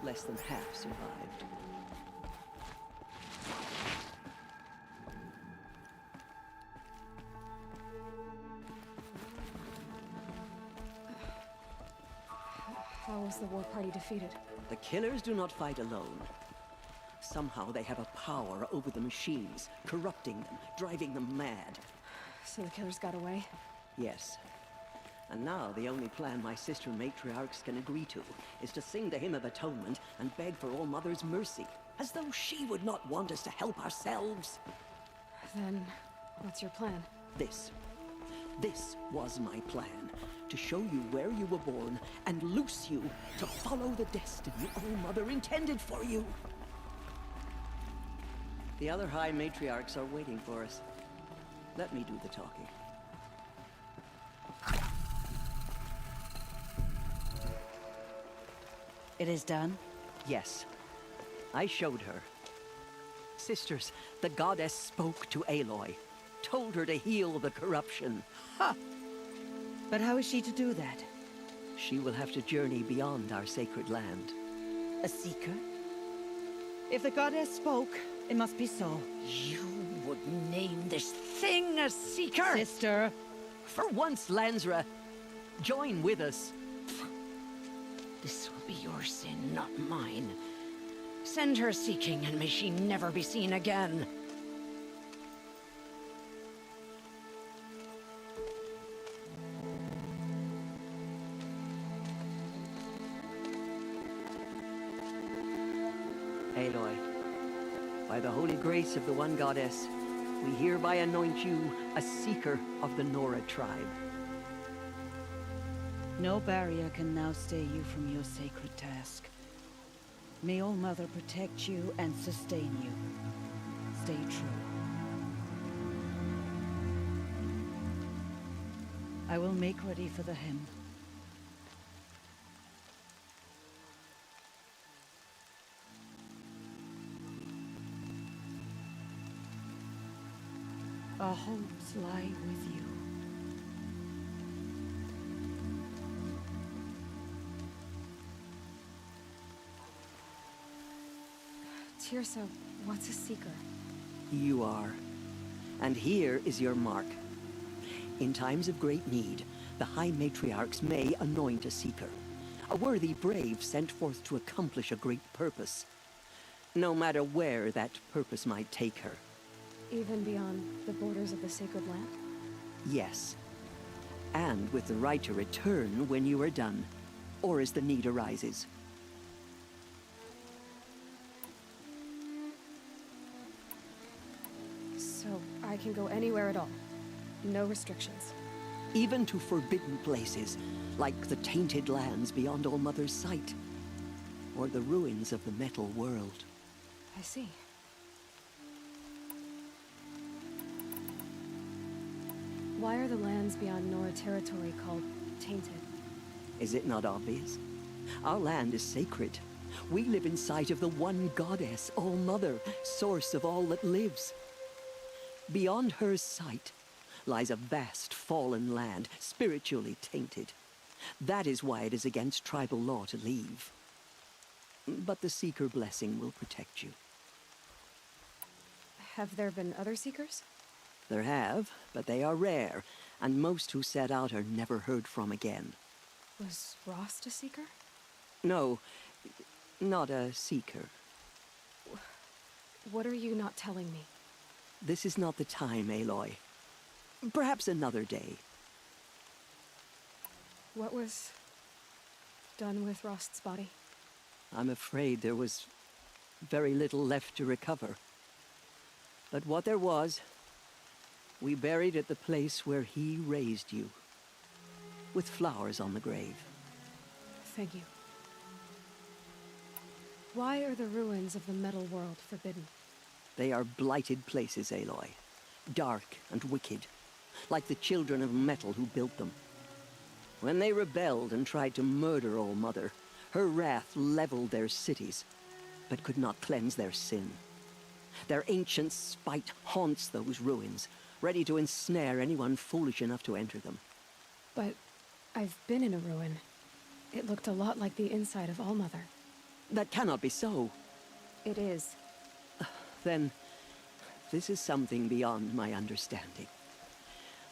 Less than half survived. How was the war party defeated? The killers do not fight alone. Somehow they have a power over the machines, corrupting them, driving them mad. So the killers got away? Yes. And now the only plan my sister matriarchs can agree to is to sing the Hymn of Atonement and beg for All Mother's mercy, as though she would not want us to help ourselves. Then, what's your plan? This was my plan. To show you where you were born and loose you to follow the destiny All Mother intended for you. The other High Matriarchs are waiting for us. Let me do the talking. It is done? Yes. I showed her. Sisters, the goddess spoke to Aloy. Told her to heal the corruption. Ha! But how is she to do that? She will have to journey beyond our sacred land. A seeker? If the goddess spoke, it must be so. You would name this thing a seeker? Sister! For once, Lansra, join with us. This will be your sin, not mine. Send her seeking, and may she never be seen again. Aloy, by the holy grace of the one goddess, we hereby anoint you a seeker of the Nora tribe. No barrier can now stay you from your sacred task. May All Mother protect you and sustain you. Stay true. I will make ready for the hymn. Our hopes lie with you. Tirsa, what's a seeker? You are. And here is your mark. In times of great need, the High Matriarchs may anoint a seeker. A worthy brave sent forth to accomplish a great purpose. No matter where that purpose might take her. Even beyond the borders of the sacred land? Yes. And with the right to return when you are done, or as the need arises. So I can go anywhere at all? No restrictions? Even to forbidden places, like the tainted lands beyond All Mother's sight. Or the ruins of the metal world. I see. Why are the lands beyond Nora territory called tainted? Is it not obvious? Our land is sacred. We live in sight of the one goddess, All Mother, source of all that lives. Beyond her sight lies a vast fallen land, spiritually tainted. That is why it is against tribal law to leave. But the Seeker blessing will protect you. Have there been other Seekers? There have, but they are rare, and most who set out are never heard from again. Was Rost a Seeker? No, not a Seeker. What are you not telling me? This is not the time, Aloy. Perhaps another day. What was done with Rost's body? I'm afraid there was very little left to recover. But what there was, we buried at the place where he raised you, with flowers on the grave. Thank you. Why are the ruins of the metal world forbidden? They are blighted places, Aloy. Dark and wicked, like the children of metal who built them. When they rebelled and tried to murder All Mother, her wrath leveled their cities, but could not cleanse their sin. Their ancient spite haunts those ruins, ready to ensnare anyone foolish enough to enter them. But I've been in a ruin. It looked a lot like the inside of All Mother. That cannot be so. It is. Then, this is something beyond my understanding.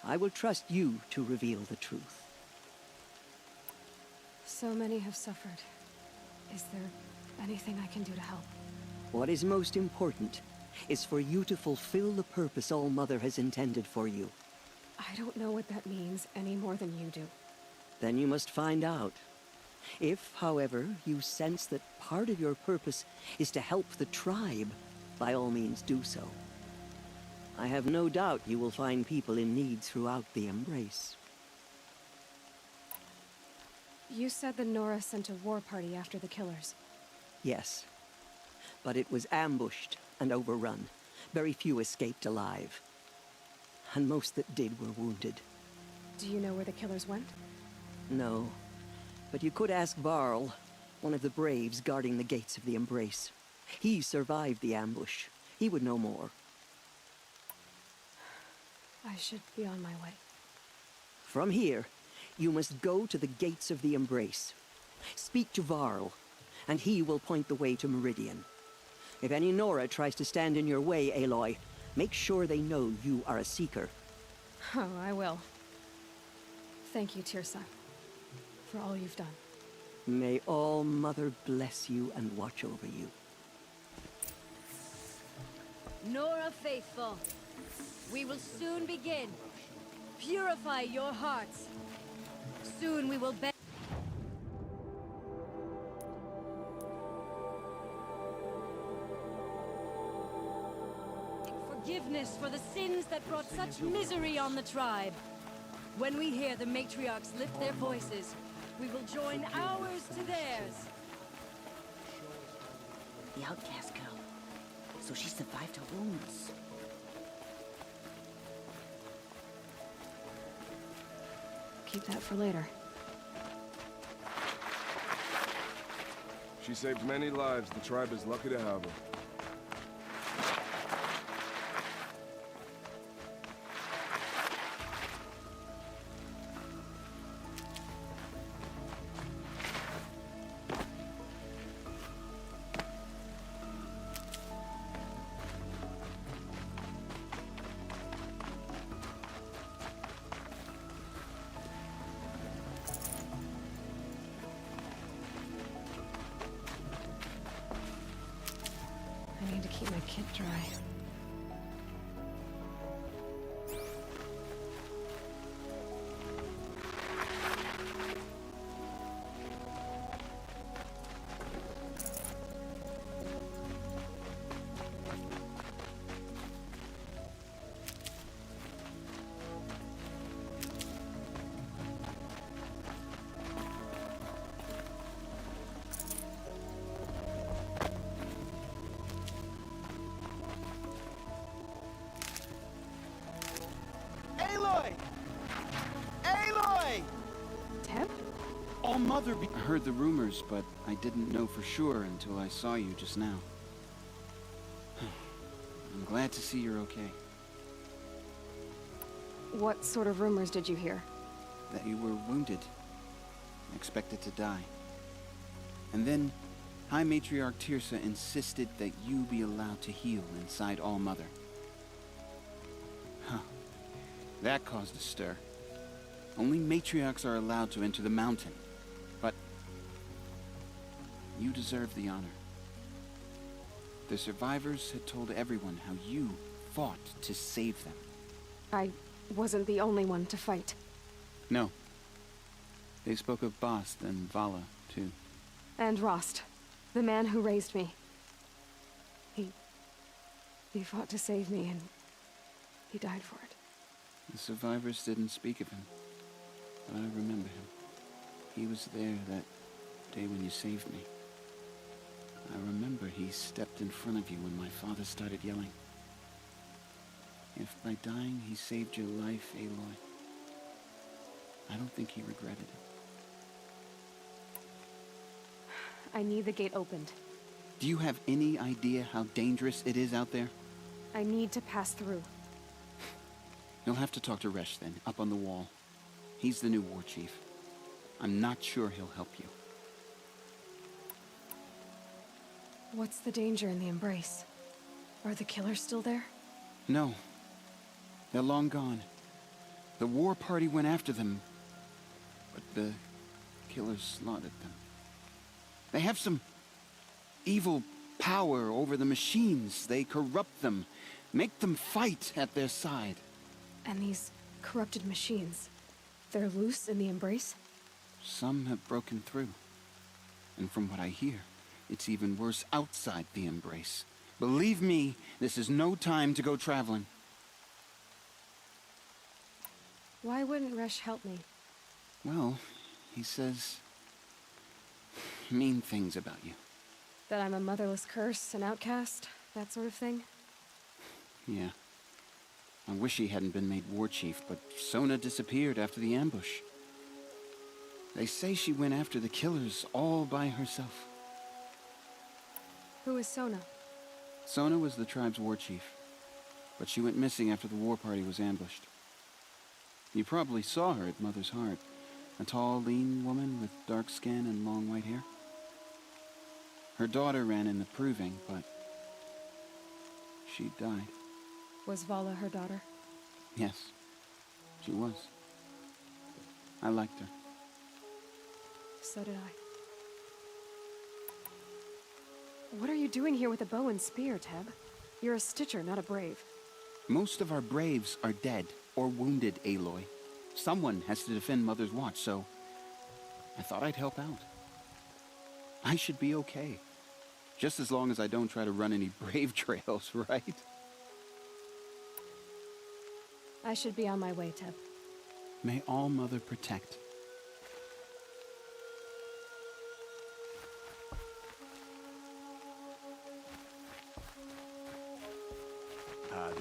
I will trust you to reveal the truth. So many have suffered. Is there anything I can do to help? What is most important is for you to fulfill the purpose All Mother has intended for you. I don't know what that means any more than you do. Then you must find out. If, however, you sense that part of your purpose is to help the tribe, by all means do so. I have no doubt you will find people in need throughout the Embrace. You said the Nora sent a war party after the killers. Yes. But it was ambushed and overrun. Very few escaped alive. And most that did were wounded. Do you know where the killers went? No. But you could ask Varl, one of the braves guarding the gates of the Embrace. He survived the ambush. He would know more. I should be on my way. From here, you must go to the gates of the Embrace. Speak to Varl, and he will point the way to Meridian. If any Nora tries to stand in your way, Aloy, make sure they know you are a Seeker. Oh, I will. Thank you, Tirsa, for all you've done. May All Mother bless you and watch over you. Nora Faithful, we will soon begin. Purify your hearts. Soon we will beg. Forgiveness for the sins that brought such misery on the tribe. When we hear the matriarchs lift their voices, we will join ours to theirs. The outcast girl. So she survived her wounds. Keep that for later. She saved many lives. The tribe is lucky to have her. I need to keep my kit dry. Aloy! Aloy! Teb? All Mother I heard the rumors, but I didn't know for sure until I saw you just now. I'm glad to see you're okay. What sort of rumors did you hear? That you were wounded. expected to die. And then, High Matriarch Tirsa insisted that you be allowed to heal inside All-Mother. Huh. That caused a stir. Only matriarchs are allowed to enter the mountain. But you deserve the honor. The survivors had told everyone how you fought to save them. I wasn't the only one to fight. No. They spoke of Bast and Vala, too. And Rost, the man who raised me. He fought to save me, and he died for it. The survivors didn't speak of him, but I remember him. He was there that day when you saved me. I remember he stepped in front of you when my father started yelling. If by dying he saved your life, Aloy, I don't think he regretted it. I need the gate opened. Do you have any idea how dangerous it is out there? I need to pass through. You'll have to talk to Resh then, up on the wall. He's the new war chief. I'm not sure he'll help you. What's the danger in the Embrace? Are the killers still there? No. They're long gone. The war party went after them, but the killers slaughtered them. They have some evil power over the machines. They corrupt them, make them fight at their side. And these corrupted machines, they're loose in the Embrace? Some have broken through. And from what I hear, it's even worse outside the Embrace. Believe me, this is no time to go traveling. Why wouldn't Resh help me? Well, he says mean things about you. That I'm a motherless curse, an outcast, that sort of thing? Yeah. I wish he hadn't been made war chief, but Sona disappeared after the ambush. They say she went after the killers all by herself. Who is Sona? Sona was the tribe's war chief, but she went missing after the war party was ambushed. You probably saw her at Mother's Heart. A tall, lean woman with dark skin and long white hair. Her daughter ran in the proving, but she died. Was Vala her daughter? Yes, she was. I liked her. So did I. What are you doing here with a bow and spear, Teb? You're a Stitcher, not a Brave. Most of our Braves are dead or wounded, Aloy. Someone has to defend Mother's Watch, so I thought I'd help out. I should be okay. Just as long as I don't try to run any Brave trails, right? I should be on my way, Teb. May All Mother protect.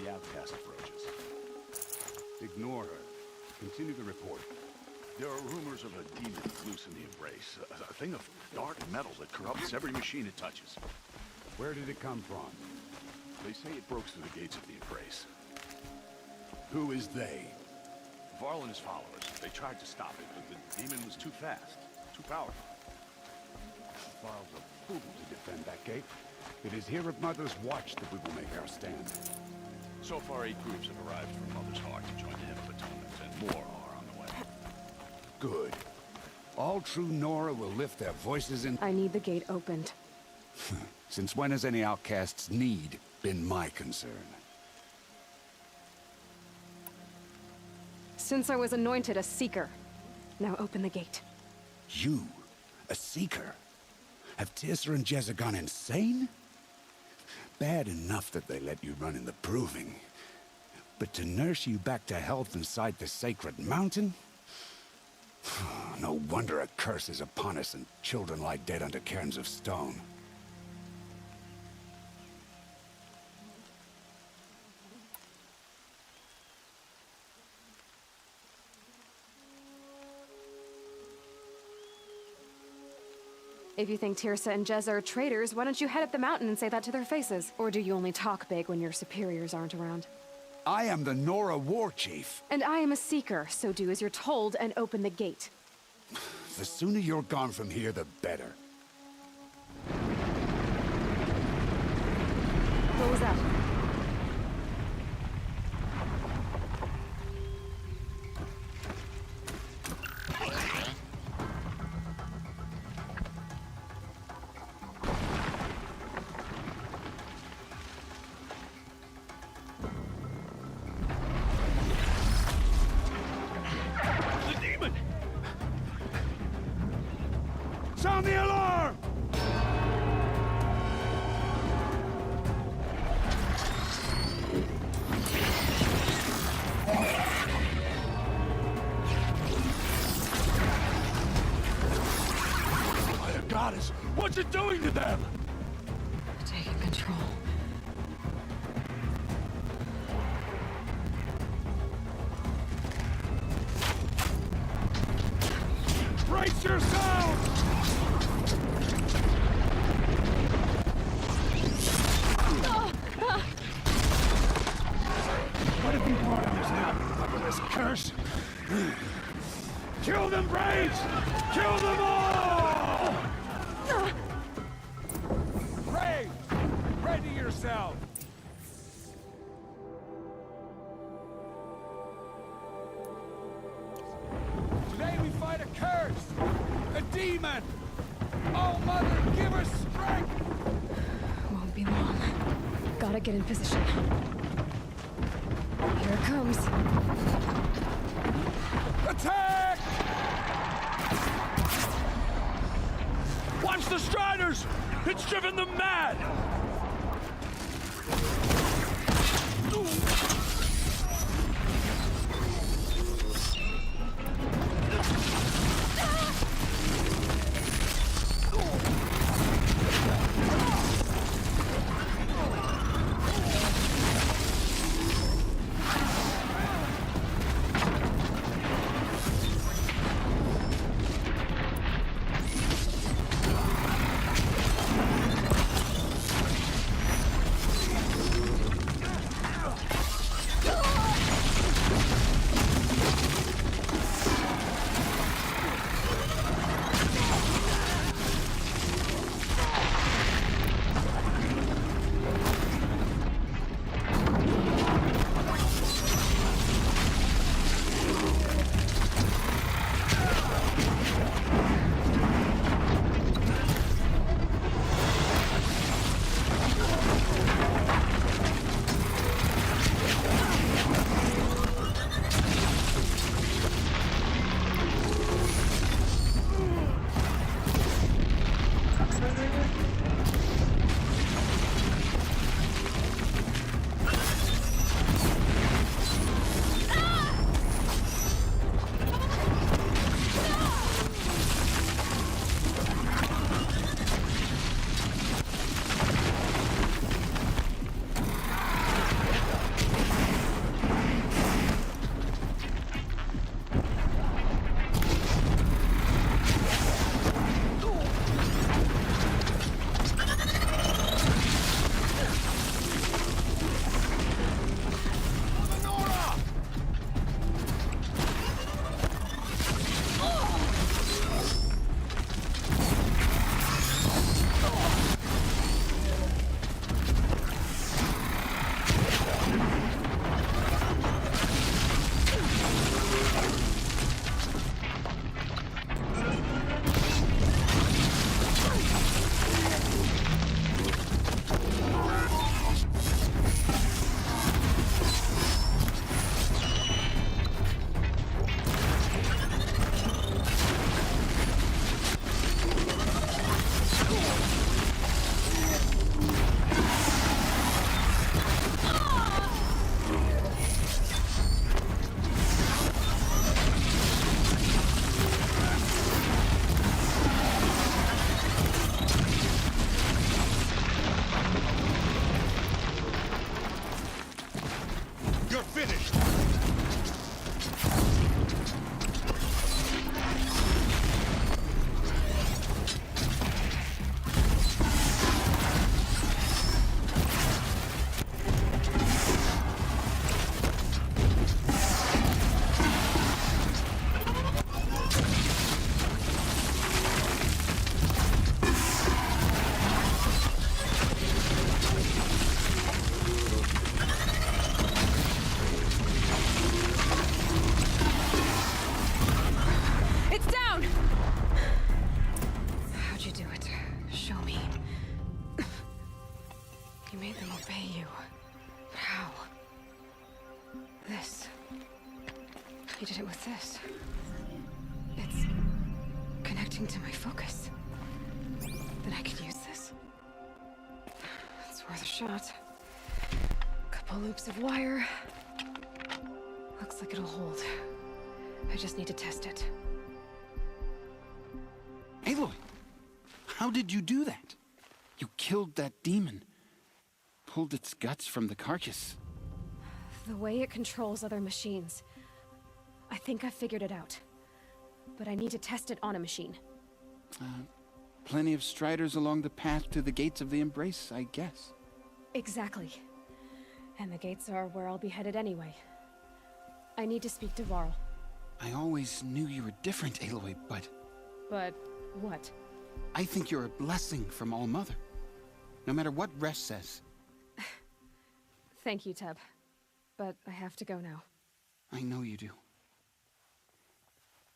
The outcast approaches. Ignore her. Continue the report. There are rumors of a demon loose in the Embrace. A thing of dark metal that corrupts every machine it touches. Where did it come from? They say it broke through the gates of the Embrace. Who is they? Varl and his followers. They tried to stop it, but the demon was too fast, too powerful. Varl's a fool to defend that gate. It is here at Mother's Watch that we will make our stand. So far, 8 groups have arrived from Mother's Heart to join the Hymn of Atonement, and more are on the way. Good. All true Nora will lift their voices in... I need the gate opened. Since when has any outcast's need been my concern? Since I was anointed a Seeker. Now open the gate. You? A Seeker? Have Tirsa and Jezza gone insane? Bad enough that they let you run in the proving. But to nurse you back to health inside the sacred mountain? No wonder a curse is upon us and children lie dead under cairns of stone. If you think Tirsa and Jezza are traitors, why don't you head up the mountain and say that to their faces? Or do you only talk big when your superiors aren't around? I am the Nora War Chief. And I am a Seeker, so do as you're told and open the gate. The sooner you're gone from here, the better. What was that? Sound the alarm! My goddess, what's it doing to them? Taking control. Brace yourselves! What have you brought us now? Under this curse? Kill them, Braves! Kill them all! Braves! Ready yourself! Today we fight a curse! A demon! Oh, Mother, give us strength! Won't be long. Gotta get in position. Here it comes. Attack! Watch the Striders! It's driven them mad! You made them obey you. But how? This. You did it with this. It's connecting to my focus. Then I could use this. It's worth a shot. Couple loops of wire. Looks like it'll hold. I just need to test it. Aloy! How did you do that? You killed that demon. Pulled its guts from the carcass. The way it controls other machines. I think I figured it out. But I need to test it on a machine. Plenty of striders along the path to the gates of the Embrace, I guess. Exactly. And the gates are where I'll be headed anyway. I need to speak to Varl. I always knew you were different, Aloy, but... But what? I think you're a blessing from All-Mother. No matter what Resh says. Thank you, Teb. But I have to go now. I know you do.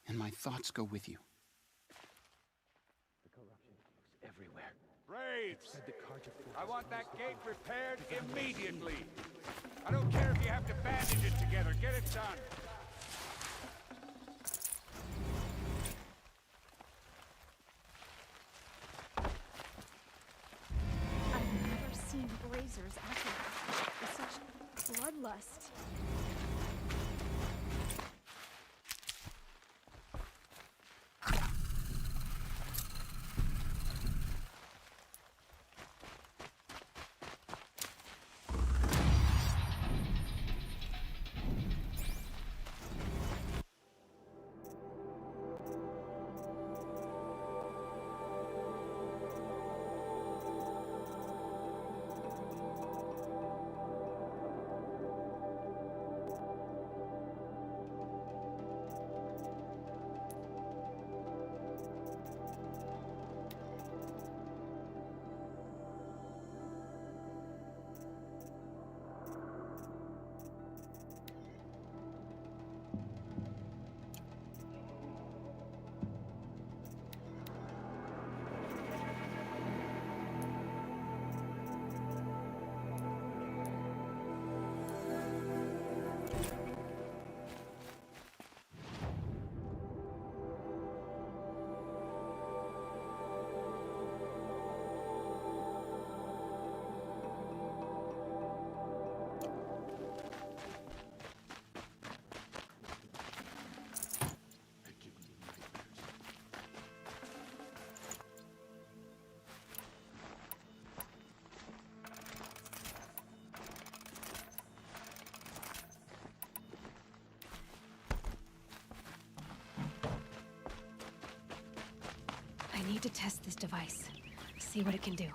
And my thoughts go with you. The corruption is everywhere. Braves! I want that gate repaired immediately. I don't care if you have to bandage it together. Get it done. I've never seen Brazers acting with such bloodlust. I need to test this device. See what it can do.